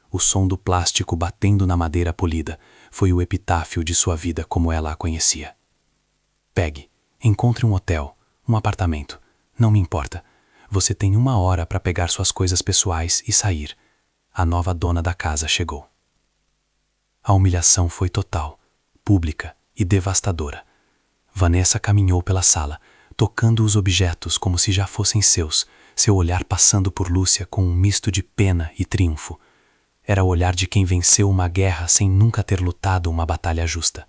O som do plástico batendo na madeira polida foi o epitáfio de sua vida como ela a conhecia. Pegue, encontre um hotel, um apartamento, não me importa. Você tem 1 hora para pegar suas coisas pessoais e sair. A nova dona da casa chegou. A humilhação foi total, pública e devastadora. Vanessa caminhou pela sala, tocando os objetos como se já fossem seus, seu olhar passando por Lúcia com um misto de pena e triunfo. Era o olhar de quem venceu uma guerra sem nunca ter lutado uma batalha justa.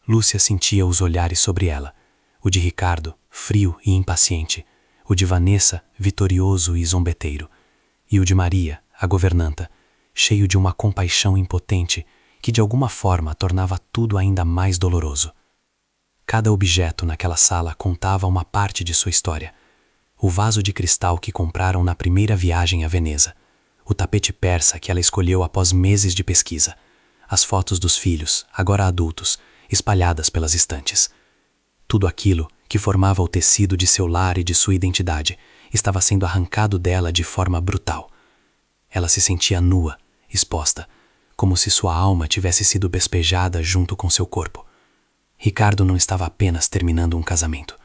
Lúcia sentia os olhares sobre ela, o de Ricardo, frio e impaciente, o de Vanessa, vitorioso e zombeteiro, e o de Maria, a governanta, cheio de uma compaixão impotente que de alguma forma tornava tudo ainda mais doloroso. Cada objeto naquela sala contava uma parte de sua história. O vaso de cristal que compraram na primeira viagem a Veneza, o tapete persa que ela escolheu após meses de pesquisa, as fotos dos filhos, agora adultos, espalhadas pelas estantes. Tudo aquilo que formava o tecido de seu lar e de sua identidade estava sendo arrancado dela de forma brutal. Ela se sentia nua, exposta, como se sua alma tivesse sido despejada junto com seu corpo. Ricardo não estava apenas terminando um casamento.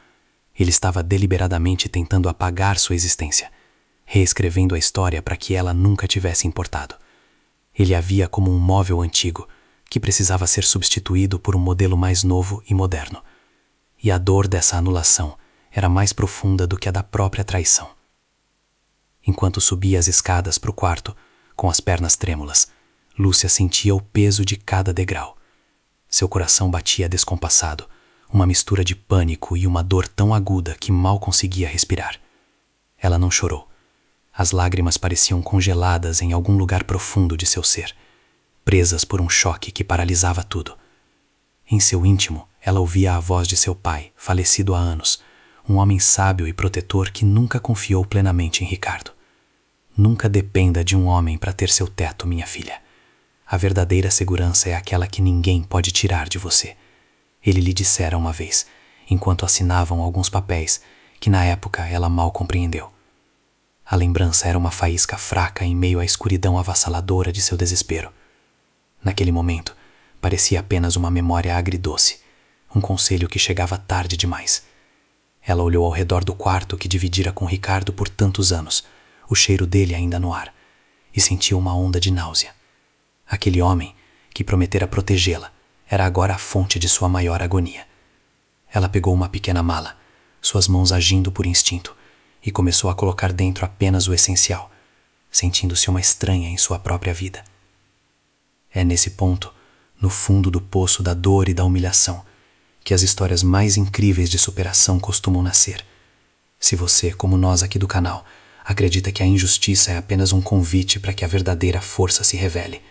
Ele estava deliberadamente tentando apagar sua existência, reescrevendo a história para que ela nunca tivesse importado. Ele a via como um móvel antigo, que precisava ser substituído por um modelo mais novo e moderno. E a dor dessa anulação era mais profunda do que a da própria traição. Enquanto subia as escadas para o quarto, com as pernas trêmulas, Lúcia sentia o peso de cada degrau. Seu coração batia descompassado, uma mistura de pânico e uma dor tão aguda que mal conseguia respirar. Ela não chorou. As lágrimas pareciam congeladas em algum lugar profundo de seu ser, presas por um choque que paralisava tudo. Em seu íntimo, ela ouvia a voz de seu pai, falecido há anos, um homem sábio e protetor que nunca confiou plenamente em Ricardo. Nunca dependa de um homem para ter seu teto, minha filha. A verdadeira segurança é aquela que ninguém pode tirar de você. Ele lhe dissera uma vez, enquanto assinavam alguns papéis, que na época ela mal compreendeu. A lembrança era uma faísca fraca em meio à escuridão avassaladora de seu desespero. Naquele momento, parecia apenas uma memória agridoce, um conselho que chegava tarde demais. Ela olhou ao redor do quarto que dividira com Ricardo por tantos anos, o cheiro dele ainda no ar, e sentiu uma onda de náusea. Aquele homem, que prometera protegê-la, era agora a fonte de sua maior agonia. Ela pegou uma pequena mala, suas mãos agindo por instinto, e começou a colocar dentro apenas o essencial, sentindo-se uma estranha em sua própria vida. É nesse ponto, no fundo do poço da dor e da humilhação, que as histórias mais incríveis de superação costumam nascer. Se você, como nós aqui do canal, acredita que a injustiça é apenas um convite para que a verdadeira força se revele,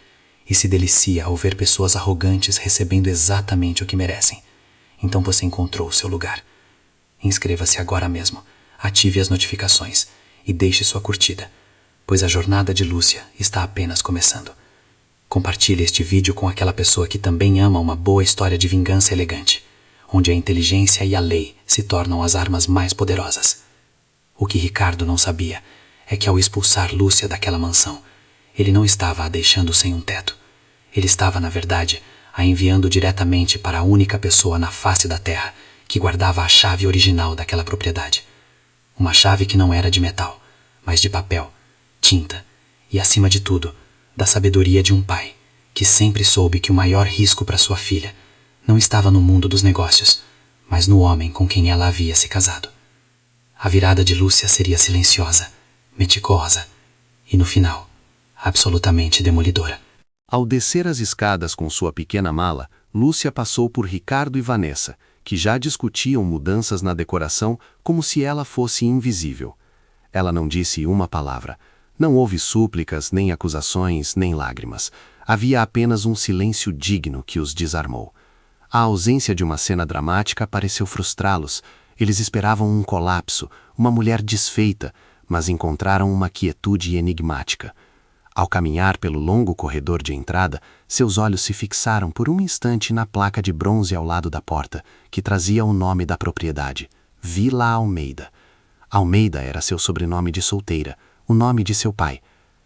e se delicia ao ver pessoas arrogantes recebendo exatamente o que merecem, então você encontrou o seu lugar. Inscreva-se agora mesmo, ative as notificações e deixe sua curtida, pois a jornada de Lúcia está apenas começando. Compartilhe este vídeo com aquela pessoa que também ama uma boa história de vingança elegante, onde a inteligência e a lei se tornam as armas mais poderosas. O que Ricardo não sabia é que ao expulsar Lúcia daquela mansão, ele não estava a deixando sem um teto. Ele estava, na verdade, a enviando diretamente para a única pessoa na face da terra que guardava a chave original daquela propriedade. Uma chave que não era de metal, mas de papel, tinta e, acima de tudo, da sabedoria de um pai que sempre soube que o maior risco para sua filha não estava no mundo dos negócios, mas no homem com quem ela havia se casado. A virada de Lúcia seria silenciosa, meticulosa e, no final, absolutamente demolidora. Ao descer as escadas com sua pequena mala, Lúcia passou por Ricardo e Vanessa, que já discutiam mudanças na decoração como se ela fosse invisível. Ela não disse uma palavra. Não houve súplicas, nem acusações, nem lágrimas. Havia apenas um silêncio digno que os desarmou. A ausência de uma cena dramática pareceu frustrá-los. Eles esperavam um colapso, uma mulher desfeita, mas encontraram uma quietude enigmática. Ao caminhar pelo longo corredor de entrada, seus olhos se fixaram por um instante na placa de bronze ao lado da porta, que trazia o nome da propriedade, Vila Almeida. Almeida era seu sobrenome de solteira, o nome de seu pai.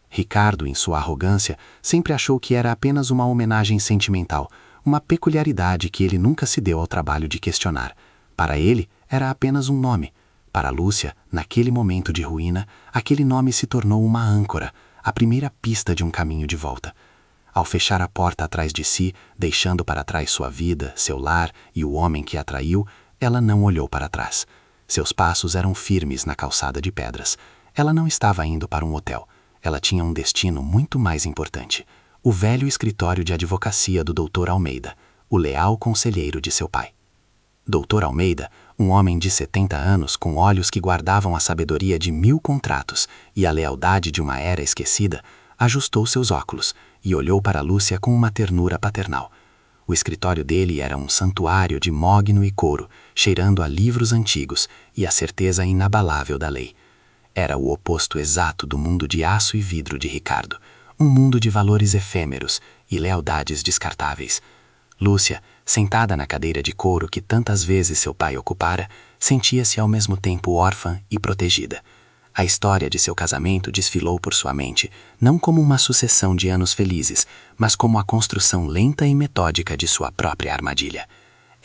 Ricardo, em sua arrogância, sempre achou que era apenas uma homenagem sentimental, uma peculiaridade que ele nunca se deu ao trabalho de questionar. Para ele, era apenas um nome. Para Lúcia, naquele momento de ruína, aquele nome se tornou uma âncora, a primeira pista de um caminho de volta. Ao fechar a porta atrás de si, deixando para trás sua vida, seu lar e o homem que a traiu, ela não olhou para trás. Seus passos eram firmes na calçada de pedras. Ela não estava indo para um hotel. Ela tinha um destino muito mais importante. O velho escritório de advocacia do Dr. Almeida, o leal conselheiro de seu pai. Dr. Almeida, um homem de 70 anos com olhos que guardavam a sabedoria de 1000 contratos e a lealdade de uma era esquecida, ajustou seus óculos e olhou para Lúcia com uma ternura paternal. O escritório dele era um santuário de mogno e couro, cheirando a livros antigos e a certeza inabalável da lei. Era o oposto exato do mundo de aço e vidro de Ricardo, um mundo de valores efêmeros e lealdades descartáveis. Lúcia, sentada na cadeira de couro que tantas vezes seu pai ocupara, sentia-se ao mesmo tempo órfã e protegida. A história de seu casamento desfilou por sua mente, não como uma sucessão de anos felizes, mas como a construção lenta e metódica de sua própria armadilha.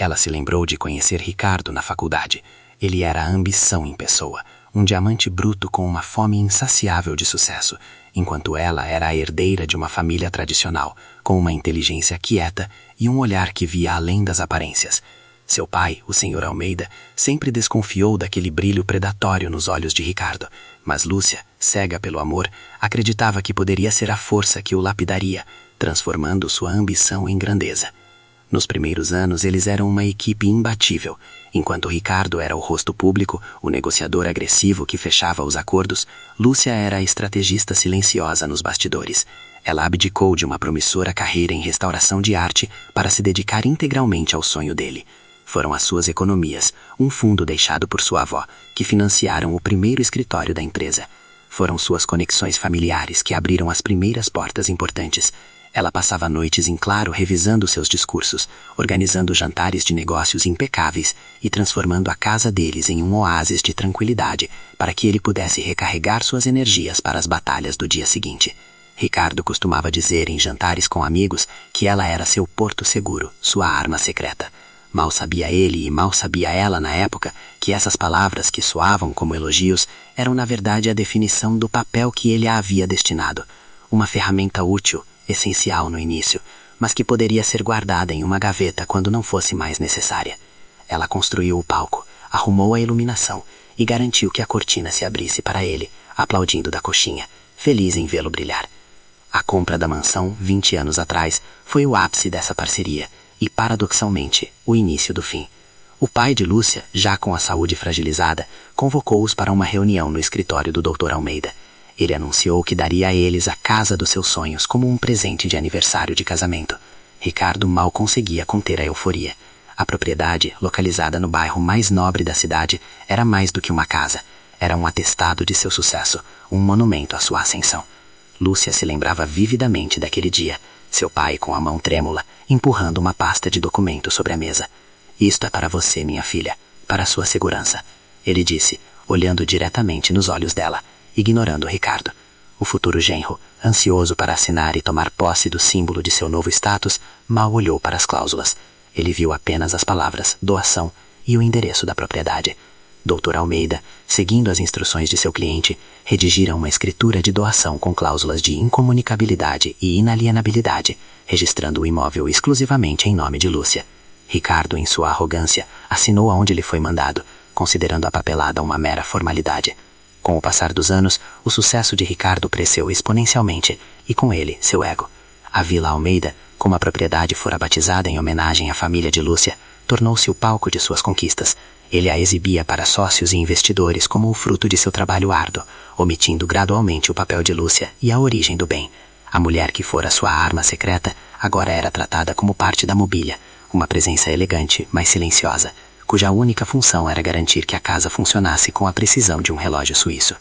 Ela se lembrou de conhecer Ricardo na faculdade. Ele era a ambição em pessoa, um diamante bruto com uma fome insaciável de sucesso, enquanto ela era a herdeira de uma família tradicional, com uma inteligência quieta e um olhar que via além das aparências. Seu pai, o Sr. Almeida, sempre desconfiou daquele brilho predatório nos olhos de Ricardo, mas Lúcia, cega pelo amor, acreditava que poderia ser a força que o lapidaria, transformando sua ambição em grandeza. Nos primeiros anos, eles eram uma equipe imbatível. Enquanto Ricardo era o rosto público, o negociador agressivo que fechava os acordos, Lúcia era a estrategista silenciosa nos bastidores. Ela abdicou de uma promissora carreira em restauração de arte para se dedicar integralmente ao sonho dele. Foram as suas economias, um fundo deixado por sua avó, que financiaram o primeiro escritório da empresa. Foram suas conexões familiares que abriram as primeiras portas importantes. Ela passava noites em claro revisando seus discursos, organizando jantares de negócios impecáveis e transformando a casa deles em um oásis de tranquilidade para que ele pudesse recarregar suas energias para as batalhas do dia seguinte. Ricardo costumava dizer em jantares com amigos que ela era seu porto seguro, sua arma secreta. Mal sabia ele e mal sabia ela na época que essas palavras que soavam como elogios eram na verdade a definição do papel que ele a havia destinado. Uma ferramenta útil, essencial no início, mas que poderia ser guardada em uma gaveta quando não fosse mais necessária. Ela construiu o palco, arrumou a iluminação e garantiu que a cortina se abrisse para ele, aplaudindo da coxinha, feliz em vê-lo brilhar. A compra da mansão, 20 anos atrás, foi o ápice dessa parceria e, paradoxalmente, o início do fim. O pai de Lúcia, já com a saúde fragilizada, convocou-os para uma reunião no escritório do Dr. Almeida. Ele anunciou que daria a eles a casa dos seus sonhos como um presente de aniversário de casamento. Ricardo mal conseguia conter a euforia. A propriedade, localizada no bairro mais nobre da cidade, era mais do que uma casa. Era um atestado de seu sucesso, um monumento à sua ascensão. Lúcia se lembrava vividamente daquele dia, seu pai com a mão trêmula, empurrando uma pasta de documentos sobre a mesa. "Isto é para você, minha filha, para sua segurança", ele disse, olhando diretamente nos olhos dela, ignorando Ricardo. O futuro genro, ansioso para assinar e tomar posse do símbolo de seu novo status, mal olhou para as cláusulas. Ele viu apenas as palavras doação e o endereço da propriedade. Dr. Almeida, seguindo as instruções de seu cliente, redigira uma escritura de doação com cláusulas de incomunicabilidade e inalienabilidade, registrando o imóvel exclusivamente em nome de Lúcia. Ricardo, em sua arrogância, assinou aonde lhe foi mandado, considerando a papelada uma mera formalidade. Com o passar dos anos, o sucesso de Ricardo cresceu exponencialmente, e com ele, seu ego. A Vila Almeida, como a propriedade fora batizada em homenagem à família de Lúcia, tornou-se o palco de suas conquistas. Ele a exibia para sócios e investidores como o fruto de seu trabalho árduo, omitindo gradualmente o papel de Lúcia e a origem do bem. A mulher que fora sua arma secreta agora era tratada como parte da mobília, uma presença elegante, mas silenciosa, cuja única função era garantir que a casa funcionasse com a precisão de um relógio suíço.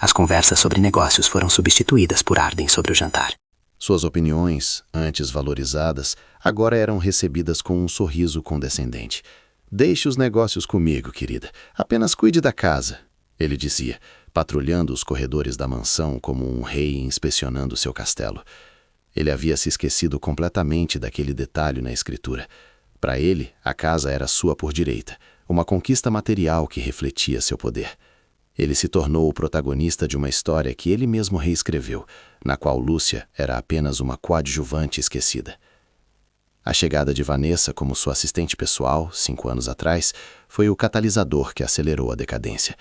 As conversas sobre negócios foram substituídas por ordem sobre o jantar. Suas opiniões, antes valorizadas, agora eram recebidas com um sorriso condescendente. "Deixe os negócios comigo, querida. Apenas cuide da casa", ele dizia, patrulhando os corredores da mansão como um rei inspecionando seu castelo. Ele havia se esquecido completamente daquele detalhe na escritura. Para ele, a casa era sua por direita, uma conquista material que refletia seu poder. Ele se tornou o protagonista de uma história que ele mesmo reescreveu, na qual Lúcia era apenas uma coadjuvante esquecida. A chegada de Vanessa como sua assistente pessoal, 5 anos atrás, foi o catalisador que acelerou a decadência.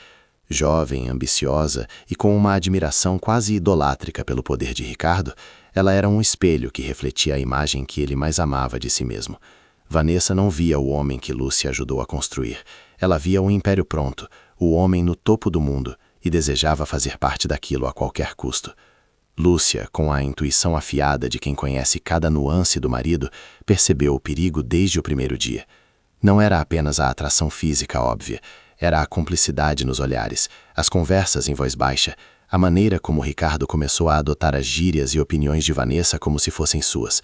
Jovem, ambiciosa e com uma admiração quase idolátrica pelo poder de Ricardo, ela era um espelho que refletia a imagem que ele mais amava de si mesmo. Vanessa não via o homem que Lúcia ajudou a construir. Ela via um império pronto, o homem no topo do mundo, e desejava fazer parte daquilo a qualquer custo. Lúcia, com a intuição afiada de quem conhece cada nuance do marido, percebeu o perigo desde o primeiro dia. Não era apenas a atração física óbvia, era a cumplicidade nos olhares, as conversas em voz baixa, a maneira como Ricardo começou a adotar as gírias e opiniões de Vanessa como se fossem suas.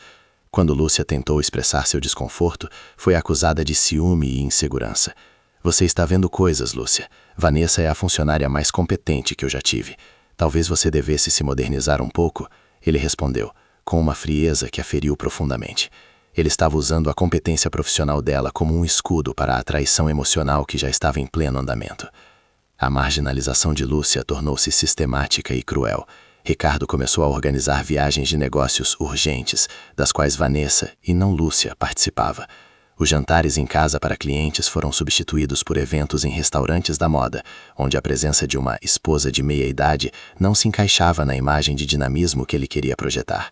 Quando Lúcia tentou expressar seu desconforto, foi acusada de ciúme e insegurança. "Você está vendo coisas, Lúcia. Vanessa é a funcionária mais competente que eu já tive. Talvez você devesse se modernizar um pouco", ele respondeu, com uma frieza que a feriu profundamente. Ele estava usando a competência profissional dela como um escudo para a traição emocional que já estava em pleno andamento. A marginalização de Lúcia tornou-se sistemática e cruel. Ricardo começou a organizar viagens de negócios urgentes, das quais Vanessa, e não Lúcia, participava. Os jantares em casa para clientes foram substituídos por eventos em restaurantes da moda, onde a presença de uma esposa de meia-idade não se encaixava na imagem de dinamismo que ele queria projetar.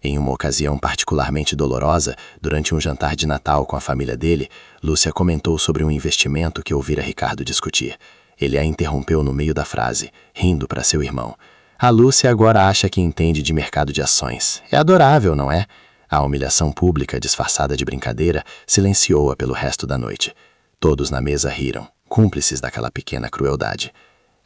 Em uma ocasião particularmente dolorosa, durante um jantar de Natal com a família dele, Lúcia comentou sobre um investimento que ouvira Ricardo discutir. Ele a interrompeu no meio da frase, rindo para seu irmão. A Lúcia agora acha que entende de mercado de ações. É adorável, não é? A humilhação pública, disfarçada de brincadeira, silenciou-a pelo resto da noite. Todos na mesa riram, cúmplices daquela pequena crueldade.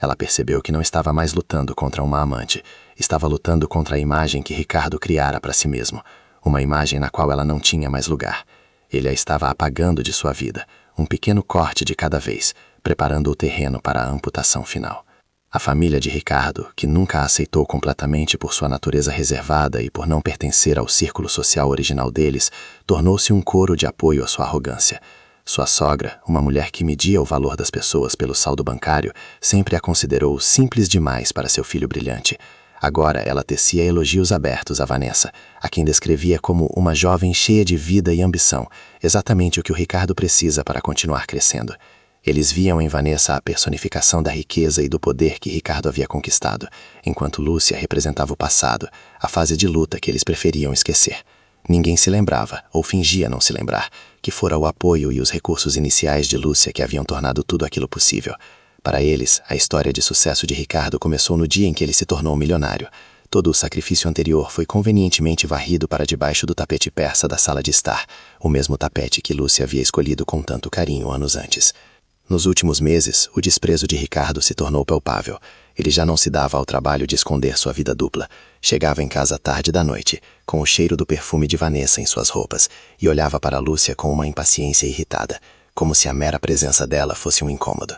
Ela percebeu que não estava mais lutando contra uma amante. Estava lutando contra a imagem que Ricardo criara para si mesmo. Uma imagem na qual ela não tinha mais lugar. Ele a estava apagando de sua vida, um pequeno corte de cada vez, preparando o terreno para a amputação final. A família de Ricardo, que nunca a aceitou completamente por sua natureza reservada e por não pertencer ao círculo social original deles, tornou-se um coro de apoio à sua arrogância. Sua sogra, uma mulher que media o valor das pessoas pelo saldo bancário, sempre a considerou simples demais para seu filho brilhante. Agora ela tecia elogios abertos a Vanessa, a quem descrevia como uma jovem cheia de vida e ambição, exatamente o que o Ricardo precisa para continuar crescendo. Eles viam em Vanessa a personificação da riqueza e do poder que Ricardo havia conquistado, enquanto Lúcia representava o passado, a fase de luta que eles preferiam esquecer. Ninguém se lembrava, ou fingia não se lembrar, que fora o apoio e os recursos iniciais de Lúcia que haviam tornado tudo aquilo possível. Para eles, a história de sucesso de Ricardo começou no dia em que ele se tornou milionário. Todo o sacrifício anterior foi convenientemente varrido para debaixo do tapete persa da sala de estar, o mesmo tapete que Lúcia havia escolhido com tanto carinho anos antes. Nos últimos meses, o desprezo de Ricardo se tornou palpável. Ele já não se dava ao trabalho de esconder sua vida dupla. Chegava em casa tarde da noite, com o cheiro do perfume de Vanessa em suas roupas, e olhava para Lúcia com uma impaciência irritada, como se a mera presença dela fosse um incômodo.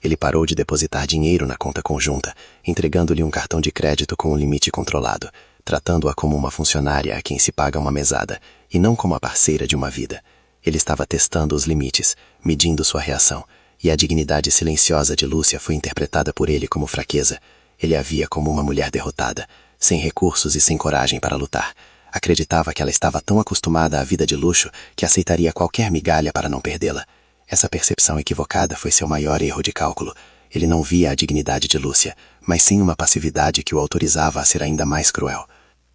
Ele parou de depositar dinheiro na conta conjunta, entregando-lhe um cartão de crédito com um limite controlado, tratando-a como uma funcionária a quem se paga uma mesada, e não como a parceira de uma vida. Ele estava testando os limites, medindo sua reação, e a dignidade silenciosa de Lúcia foi interpretada por ele como fraqueza. Ele a via como uma mulher derrotada, sem recursos e sem coragem para lutar. Acreditava que ela estava tão acostumada à vida de luxo que aceitaria qualquer migalha para não perdê-la. Essa percepção equivocada foi seu maior erro de cálculo. Ele não via a dignidade de Lúcia, mas sim uma passividade que o autorizava a ser ainda mais cruel.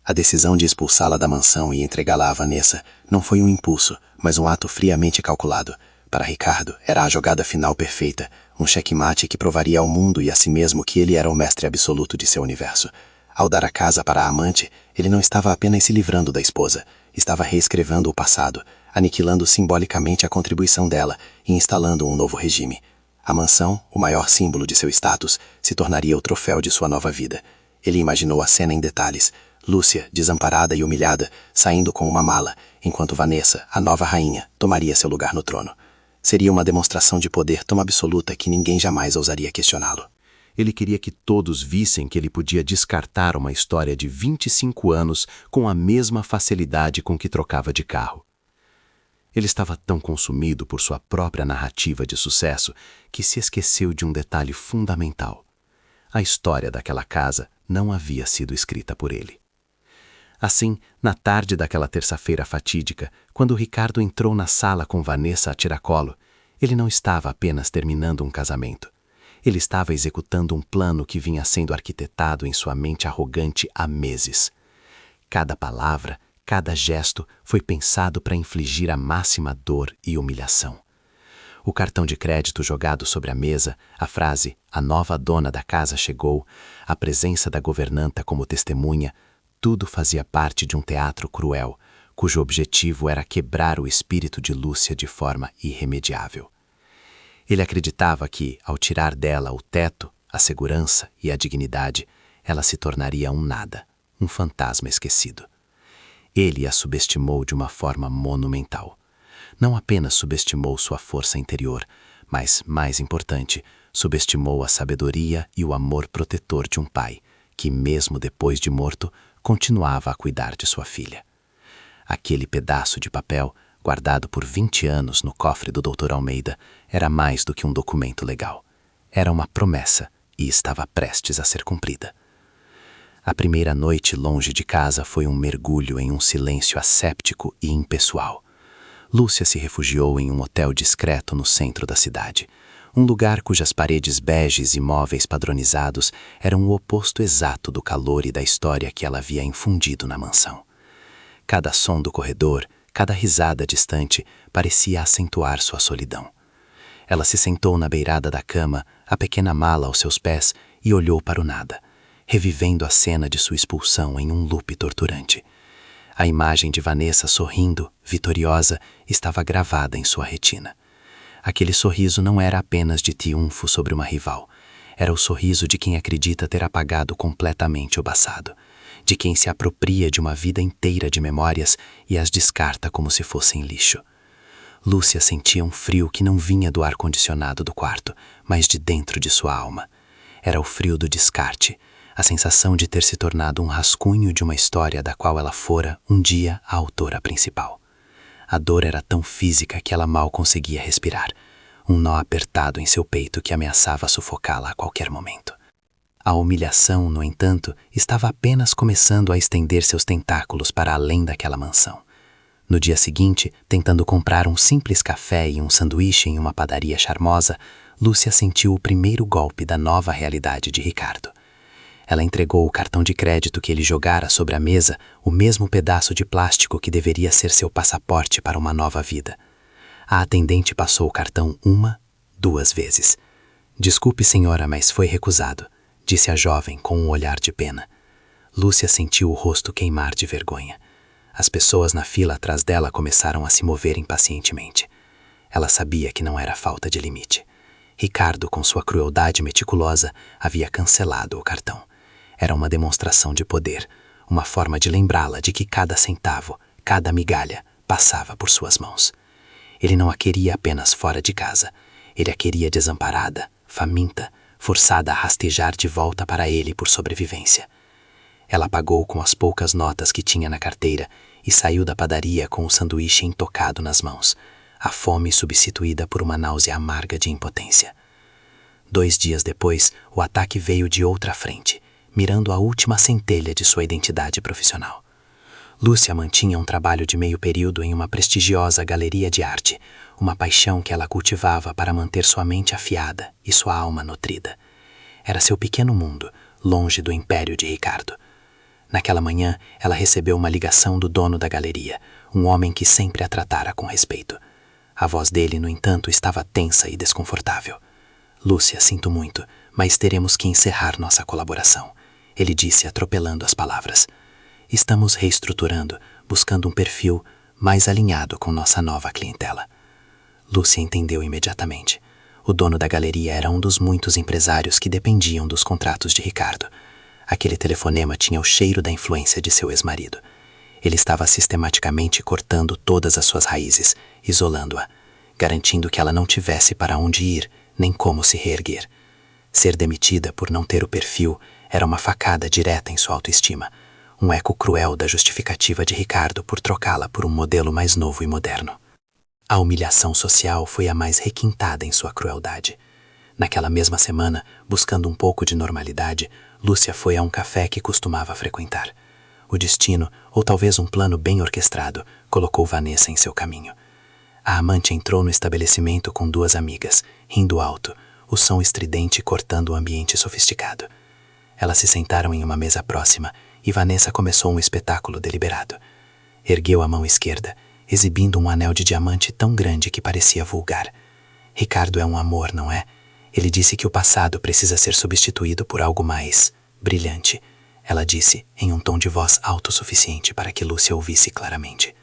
A decisão de expulsá-la da mansão e entregá-la a Vanessa não foi um impulso, mas um ato friamente calculado. Para Ricardo, era a jogada final perfeita, um checkmate que provaria ao mundo e a si mesmo que ele era o mestre absoluto de seu universo. Ao dar a casa para a amante, ele não estava apenas se livrando da esposa, estava reescrevendo o passado, aniquilando simbolicamente a contribuição dela e instalando um novo regime. A mansão, o maior símbolo de seu status, se tornaria o troféu de sua nova vida. Ele imaginou a cena em detalhes. Lúcia, desamparada e humilhada, saindo com uma mala, enquanto Vanessa, a nova rainha, tomaria seu lugar no trono. Seria uma demonstração de poder tão absoluta que ninguém jamais ousaria questioná-lo. Ele queria que todos vissem que ele podia descartar uma história de 25 anos com a mesma facilidade com que trocava de carro. Ele estava tão consumido por sua própria narrativa de sucesso que se esqueceu de um detalhe fundamental. A história daquela casa não havia sido escrita por ele. Assim, na tarde daquela terça-feira fatídica, quando Ricardo entrou na sala com Vanessa a tiracolo, ele não estava apenas terminando um casamento. Ele estava executando um plano que vinha sendo arquitetado em sua mente arrogante há meses. Cada palavra, cada gesto foi pensado para infligir a máxima dor e humilhação. O cartão de crédito jogado sobre a mesa, a frase "a nova dona da casa chegou", a presença da governanta como testemunha, tudo fazia parte de um teatro cruel, cujo objetivo era quebrar o espírito de Lúcia de forma irremediável. Ele acreditava que, ao tirar dela o teto, a segurança e a dignidade, ela se tornaria um nada, um fantasma esquecido. Ele a subestimou de uma forma monumental. Não apenas subestimou sua força interior, mas, mais importante, subestimou a sabedoria e o amor protetor de um pai, que, mesmo depois de morto, continuava a cuidar de sua filha. Aquele pedaço de papel, guardado por 20 anos no cofre do Dr. Almeida, era mais do que um documento legal. Era uma promessa e estava prestes a ser cumprida. A primeira noite longe de casa foi um mergulho em um silêncio asséptico e impessoal. Lúcia se refugiou em um hotel discreto no centro da cidade, um lugar cujas paredes beges e móveis padronizados eram o oposto exato do calor e da história que ela havia infundido na mansão. Cada som do corredor, cada risada distante, parecia acentuar sua solidão. Ela se sentou na beirada da cama, a pequena mala aos seus pés, e olhou para o nada, revivendo a cena de sua expulsão em um loop torturante. A imagem de Vanessa sorrindo, vitoriosa, estava gravada em sua retina. Aquele sorriso não era apenas de triunfo sobre uma rival. Era o sorriso de quem acredita ter apagado completamente o passado, de quem se apropria de uma vida inteira de memórias e as descarta como se fossem lixo. Lúcia sentia um frio que não vinha do ar-condicionado do quarto, mas de dentro de sua alma. Era o frio do descarte, a sensação de ter se tornado um rascunho de uma história da qual ela fora, um dia, a autora principal. A dor era tão física que ela mal conseguia respirar, um nó apertado em seu peito que ameaçava sufocá-la a qualquer momento. A humilhação, no entanto, estava apenas começando a estender seus tentáculos para além daquela mansão. No dia seguinte, tentando comprar um simples café e um sanduíche em uma padaria charmosa, Lúcia sentiu o primeiro golpe da nova realidade de Ricardo. Ela entregou o cartão de crédito que ele jogara sobre a mesa, o mesmo pedaço de plástico que deveria ser seu passaporte para uma nova vida. A atendente passou o cartão 1, 2 vezes. "Desculpe, senhora, mas foi recusado", disse a jovem com um olhar de pena. Lúcia sentiu o rosto queimar de vergonha. As pessoas na fila atrás dela começaram a se mover impacientemente. Ela sabia que não era falta de limite. Ricardo, com sua crueldade meticulosa, havia cancelado o cartão. Era uma demonstração de poder, uma forma de lembrá-la de que cada centavo, cada migalha, passava por suas mãos. Ele não a queria apenas fora de casa. Ele a queria desamparada, faminta, forçada a rastejar de volta para ele por sobrevivência. Ela pagou com as poucas notas que tinha na carteira e saiu da padaria com o sanduíche intocado nas mãos, a fome substituída por uma náusea amarga de impotência. 2 dias depois, o ataque veio de outra frente, mirando a última centelha de sua identidade profissional. Lúcia mantinha um trabalho de meio período em uma prestigiosa galeria de arte, uma paixão que ela cultivava para manter sua mente afiada e sua alma nutrida. Era seu pequeno mundo, longe do império de Ricardo. Naquela manhã, ela recebeu uma ligação do dono da galeria, um homem que sempre a tratara com respeito. A voz dele, no entanto, estava tensa e desconfortável. "Lúcia, sinto muito, mas teremos que encerrar nossa colaboração", ele disse, atropelando as palavras. "Estamos reestruturando, buscando um perfil mais alinhado com nossa nova clientela." Lúcia entendeu imediatamente. O dono da galeria era um dos muitos empresários que dependiam dos contratos de Ricardo. Aquele telefonema tinha o cheiro da influência de seu ex-marido. Ele estava sistematicamente cortando todas as suas raízes, isolando-a, garantindo que ela não tivesse para onde ir, nem como se reerguer. Ser demitida por não ter o perfil era uma facada direta em sua autoestima, um eco cruel da justificativa de Ricardo por trocá-la por um modelo mais novo e moderno. A humilhação social foi a mais requintada em sua crueldade. Naquela mesma semana, buscando um pouco de normalidade, Lúcia foi a um café que costumava frequentar. O destino, ou talvez um plano bem orquestrado, colocou Vanessa em seu caminho. A amante entrou no estabelecimento com 2 amigas, rindo alto, o som estridente cortando o ambiente sofisticado. Elas se sentaram em uma mesa próxima e Vanessa começou um espetáculo deliberado. Ergueu a mão esquerda, exibindo um anel de diamante tão grande que parecia vulgar. "Ricardo é um amor, não é? Ele disse que o passado precisa ser substituído por algo mais brilhante", ela disse, em um tom de voz autossuficiente para que Lúcia ouvisse claramente.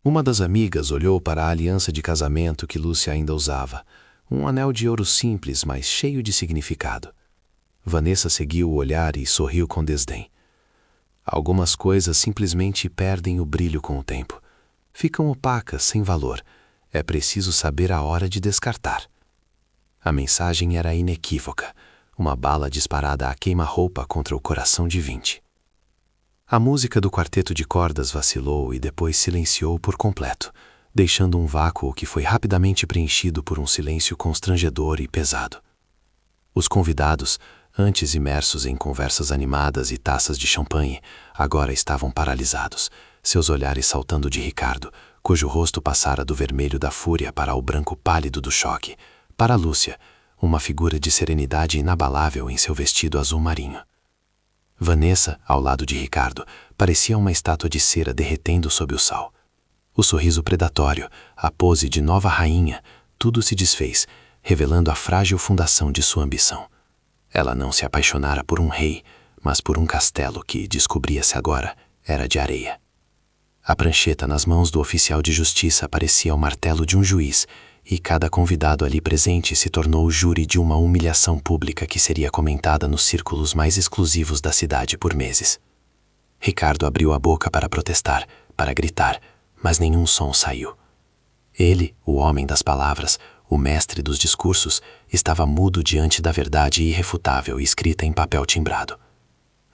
Uma das amigas olhou para a aliança de casamento que Lúcia ainda usava, um anel de ouro simples, mas cheio de significado. Vanessa seguiu o olhar e sorriu com desdém. Algumas coisas simplesmente perdem o brilho com o tempo. Ficam opacas, sem valor. É preciso saber a hora de descartar. A mensagem era inequívoca, uma bala disparada a queima-roupa contra o coração de 20. A música do quarteto de cordas vacilou e depois silenciou por completo, deixando um vácuo que foi rapidamente preenchido por um silêncio constrangedor e pesado. Os convidados, antes imersos em conversas animadas e taças de champanhe, agora estavam paralisados, seus olhares saltando de Ricardo, cujo rosto passara do vermelho da fúria para o branco pálido do choque, para Lúcia, uma figura de serenidade inabalável em seu vestido azul marinho. Vanessa, ao lado de Ricardo, parecia uma estátua de cera derretendo sob o sol. O sorriso predatório, a pose de nova rainha, tudo se desfez, revelando a frágil fundação de sua ambição. Ela não se apaixonara por um rei, mas por um castelo que, descobria-se agora, era de areia. A prancheta nas mãos do oficial de justiça parecia o martelo de um juiz, e cada convidado ali presente se tornou o júri de uma humilhação pública que seria comentada nos círculos mais exclusivos da cidade por meses. Ricardo abriu a boca para protestar, para gritar, mas nenhum som saiu. Ele, o homem das palavras, o mestre dos discursos, estava mudo diante da verdade irrefutável escrita em papel timbrado.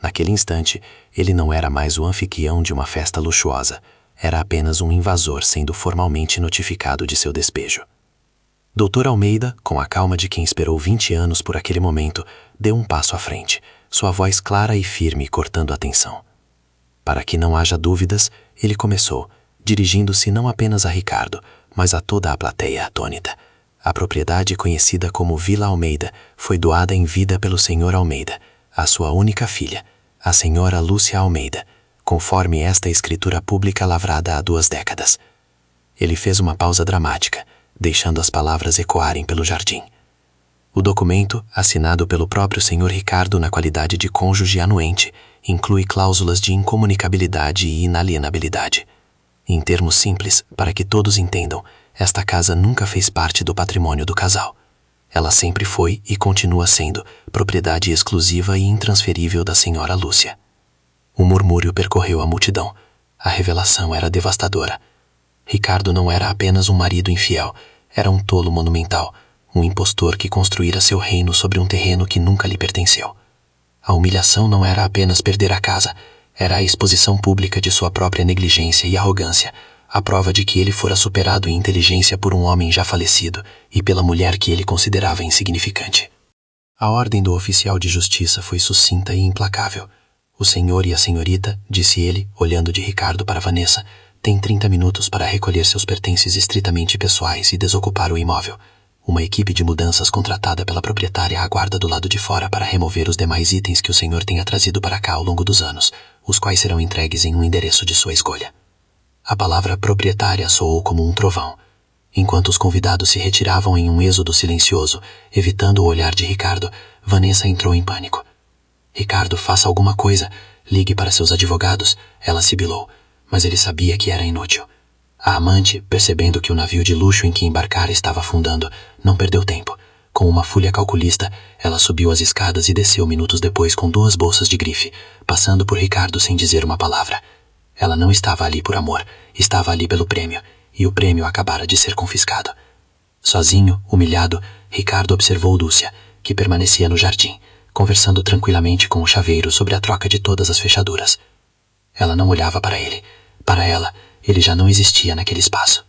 Naquele instante, ele não era mais o anfitrião de uma festa luxuosa, era apenas um invasor sendo formalmente notificado de seu despejo. Dr. Almeida, com a calma de quem esperou 20 anos por aquele momento, deu um passo à frente, sua voz clara e firme cortando a tensão. Para que não haja dúvidas, ele começou, dirigindo-se não apenas a Ricardo, mas a toda a plateia atônita. A propriedade conhecida como Vila Almeida foi doada em vida pelo Sr. Almeida, a sua única filha, a Sra. Lúcia Almeida, conforme esta escritura pública lavrada há 2 décadas. Ele fez uma pausa dramática, deixando as palavras ecoarem pelo jardim. O documento, assinado pelo próprio Sr. Ricardo na qualidade de cônjuge anuente, inclui cláusulas de incomunicabilidade e inalienabilidade. Em termos simples, para que todos entendam, esta casa nunca fez parte do patrimônio do casal. Ela sempre foi e continua sendo propriedade exclusiva e intransferível da Sra. Lúcia. Um murmúrio percorreu a multidão. A revelação era devastadora. Ricardo não era apenas um marido infiel, era um tolo monumental, um impostor que construíra seu reino sobre um terreno que nunca lhe pertenceu. A humilhação não era apenas perder a casa, era a exposição pública de sua própria negligência e arrogância, a prova de que ele fora superado em inteligência por um homem já falecido e pela mulher que ele considerava insignificante. A ordem do oficial de justiça foi sucinta e implacável. O senhor e a senhorita, disse ele, olhando de Ricardo para Vanessa, têm 30 minutos para recolher seus pertences estritamente pessoais e desocupar o imóvel. Uma equipe de mudanças contratada pela proprietária aguarda do lado de fora para remover os demais itens que o senhor tenha trazido para cá ao longo dos anos, os quais serão entregues em um endereço de sua escolha. A palavra proprietária soou como um trovão. Enquanto os convidados se retiravam em um êxodo silencioso, evitando o olhar de Ricardo, Vanessa entrou em pânico. Ricardo, faça alguma coisa, ligue para seus advogados, ela sibilou, mas ele sabia que era inútil. A amante, percebendo que o navio de luxo em que embarcara estava afundando, não perdeu tempo. Com uma fúria calculista, ela subiu as escadas e desceu minutos depois com 2 bolsas de grife, passando por Ricardo sem dizer uma palavra. Ela não estava ali por amor, estava ali pelo prêmio, e o prêmio acabara de ser confiscado. Sozinho, humilhado, Ricardo observou Lúcia, que permanecia no jardim, conversando tranquilamente com o chaveiro sobre a troca de todas as fechaduras. Ela não olhava para ele. Para ela, ele já não existia naquele espaço.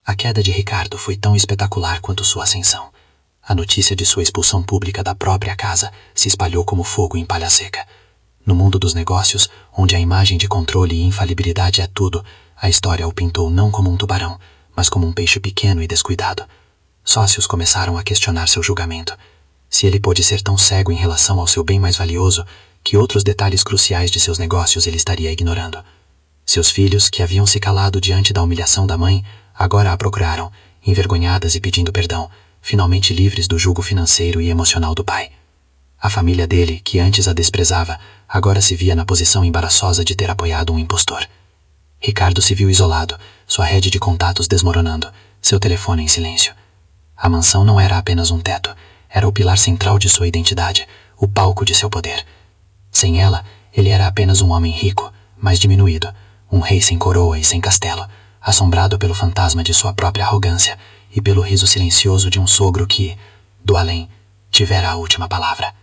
A queda de Ricardo foi tão espetacular quanto sua ascensão. A notícia de sua expulsão pública da própria casa se espalhou como fogo em palha seca. No mundo dos negócios, onde a imagem de controle e infalibilidade é tudo, a história o pintou não como um tubarão, mas como um peixe pequeno e descuidado. Sócios começaram a questionar seu julgamento. Se ele pôde ser tão cego em relação ao seu bem mais valioso, que outros detalhes cruciais de seus negócios ele estaria ignorando. Seus filhos, que haviam se calado diante da humilhação da mãe, agora a procuraram, envergonhadas e pedindo perdão, finalmente livres do jugo financeiro e emocional do pai. A família dele, que antes a desprezava, agora se via na posição embaraçosa de ter apoiado um impostor. Ricardo se viu isolado, sua rede de contatos desmoronando, seu telefone em silêncio. A mansão não era apenas um teto, era o pilar central de sua identidade, o palco de seu poder. Sem ela, ele era apenas um homem rico, mas diminuído, um rei sem coroa e sem castelo, assombrado pelo fantasma de sua própria arrogância e pelo riso silencioso de um sogro que, do além, tivera a última palavra.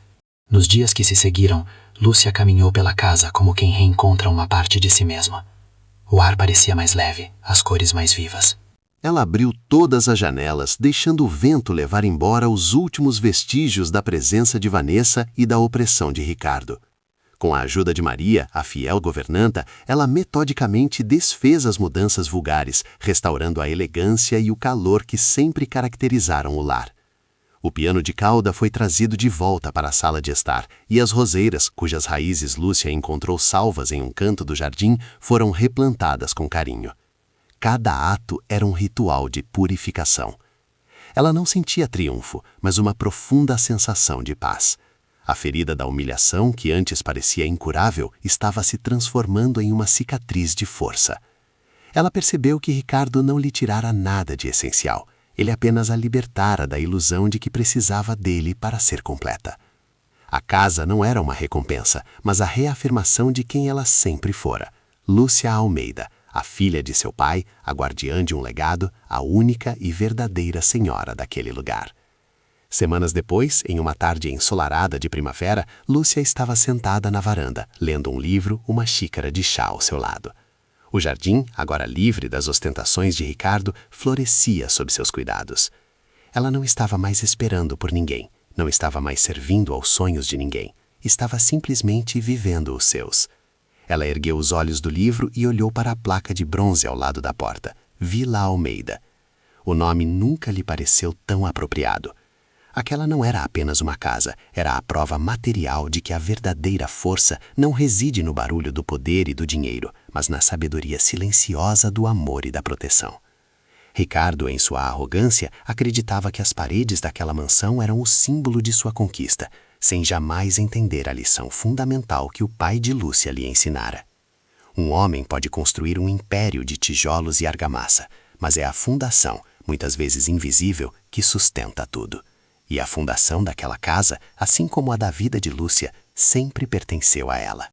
Nos dias que se seguiram, Lúcia caminhou pela casa como quem reencontra uma parte de si mesma. O ar parecia mais leve, as cores mais vivas. Ela abriu todas as janelas, deixando o vento levar embora os últimos vestígios da presença de Vanessa e da opressão de Ricardo. Com a ajuda de Maria, a fiel governanta, ela metodicamente desfez as mudanças vulgares, restaurando a elegância e o calor que sempre caracterizaram o lar. O piano de cauda foi trazido de volta para a sala de estar, e as roseiras, cujas raízes Lúcia encontrou salvas em um canto do jardim, foram replantadas com carinho. Cada ato era um ritual de purificação. Ela não sentia triunfo, mas uma profunda sensação de paz. A ferida da humilhação, que antes parecia incurável, estava se transformando em uma cicatriz de força. Ela percebeu que Ricardo não lhe tirara nada de essencial. Ele apenas a libertara da ilusão de que precisava dele para ser completa. A casa não era uma recompensa, mas a reafirmação de quem ela sempre fora. Lúcia Almeida, a filha de seu pai, a guardiã de um legado, a única e verdadeira senhora daquele lugar. Semanas depois, em uma tarde ensolarada de primavera, Lúcia estava sentada na varanda, lendo um livro, uma xícara de chá ao seu lado. O jardim, agora livre das ostentações de Ricardo, florescia sob seus cuidados. Ela não estava mais esperando por ninguém, não estava mais servindo aos sonhos de ninguém, estava simplesmente vivendo os seus. Ela ergueu os olhos do livro e olhou para a placa de bronze ao lado da porta, Vila Almeida. O nome nunca lhe pareceu tão apropriado. Aquela não era apenas uma casa, era a prova material de que a verdadeira força não reside no barulho do poder e do dinheiro, mas na sabedoria silenciosa do amor e da proteção. Ricardo, em sua arrogância, acreditava que as paredes daquela mansão eram o símbolo de sua conquista, sem jamais entender a lição fundamental que o pai de Lúcia lhe ensinara. Um homem pode construir um império de tijolos e argamassa, mas é a fundação, muitas vezes invisível, que sustenta tudo. E a fundação daquela casa, assim como a da vida de Lúcia, sempre pertenceu a ela.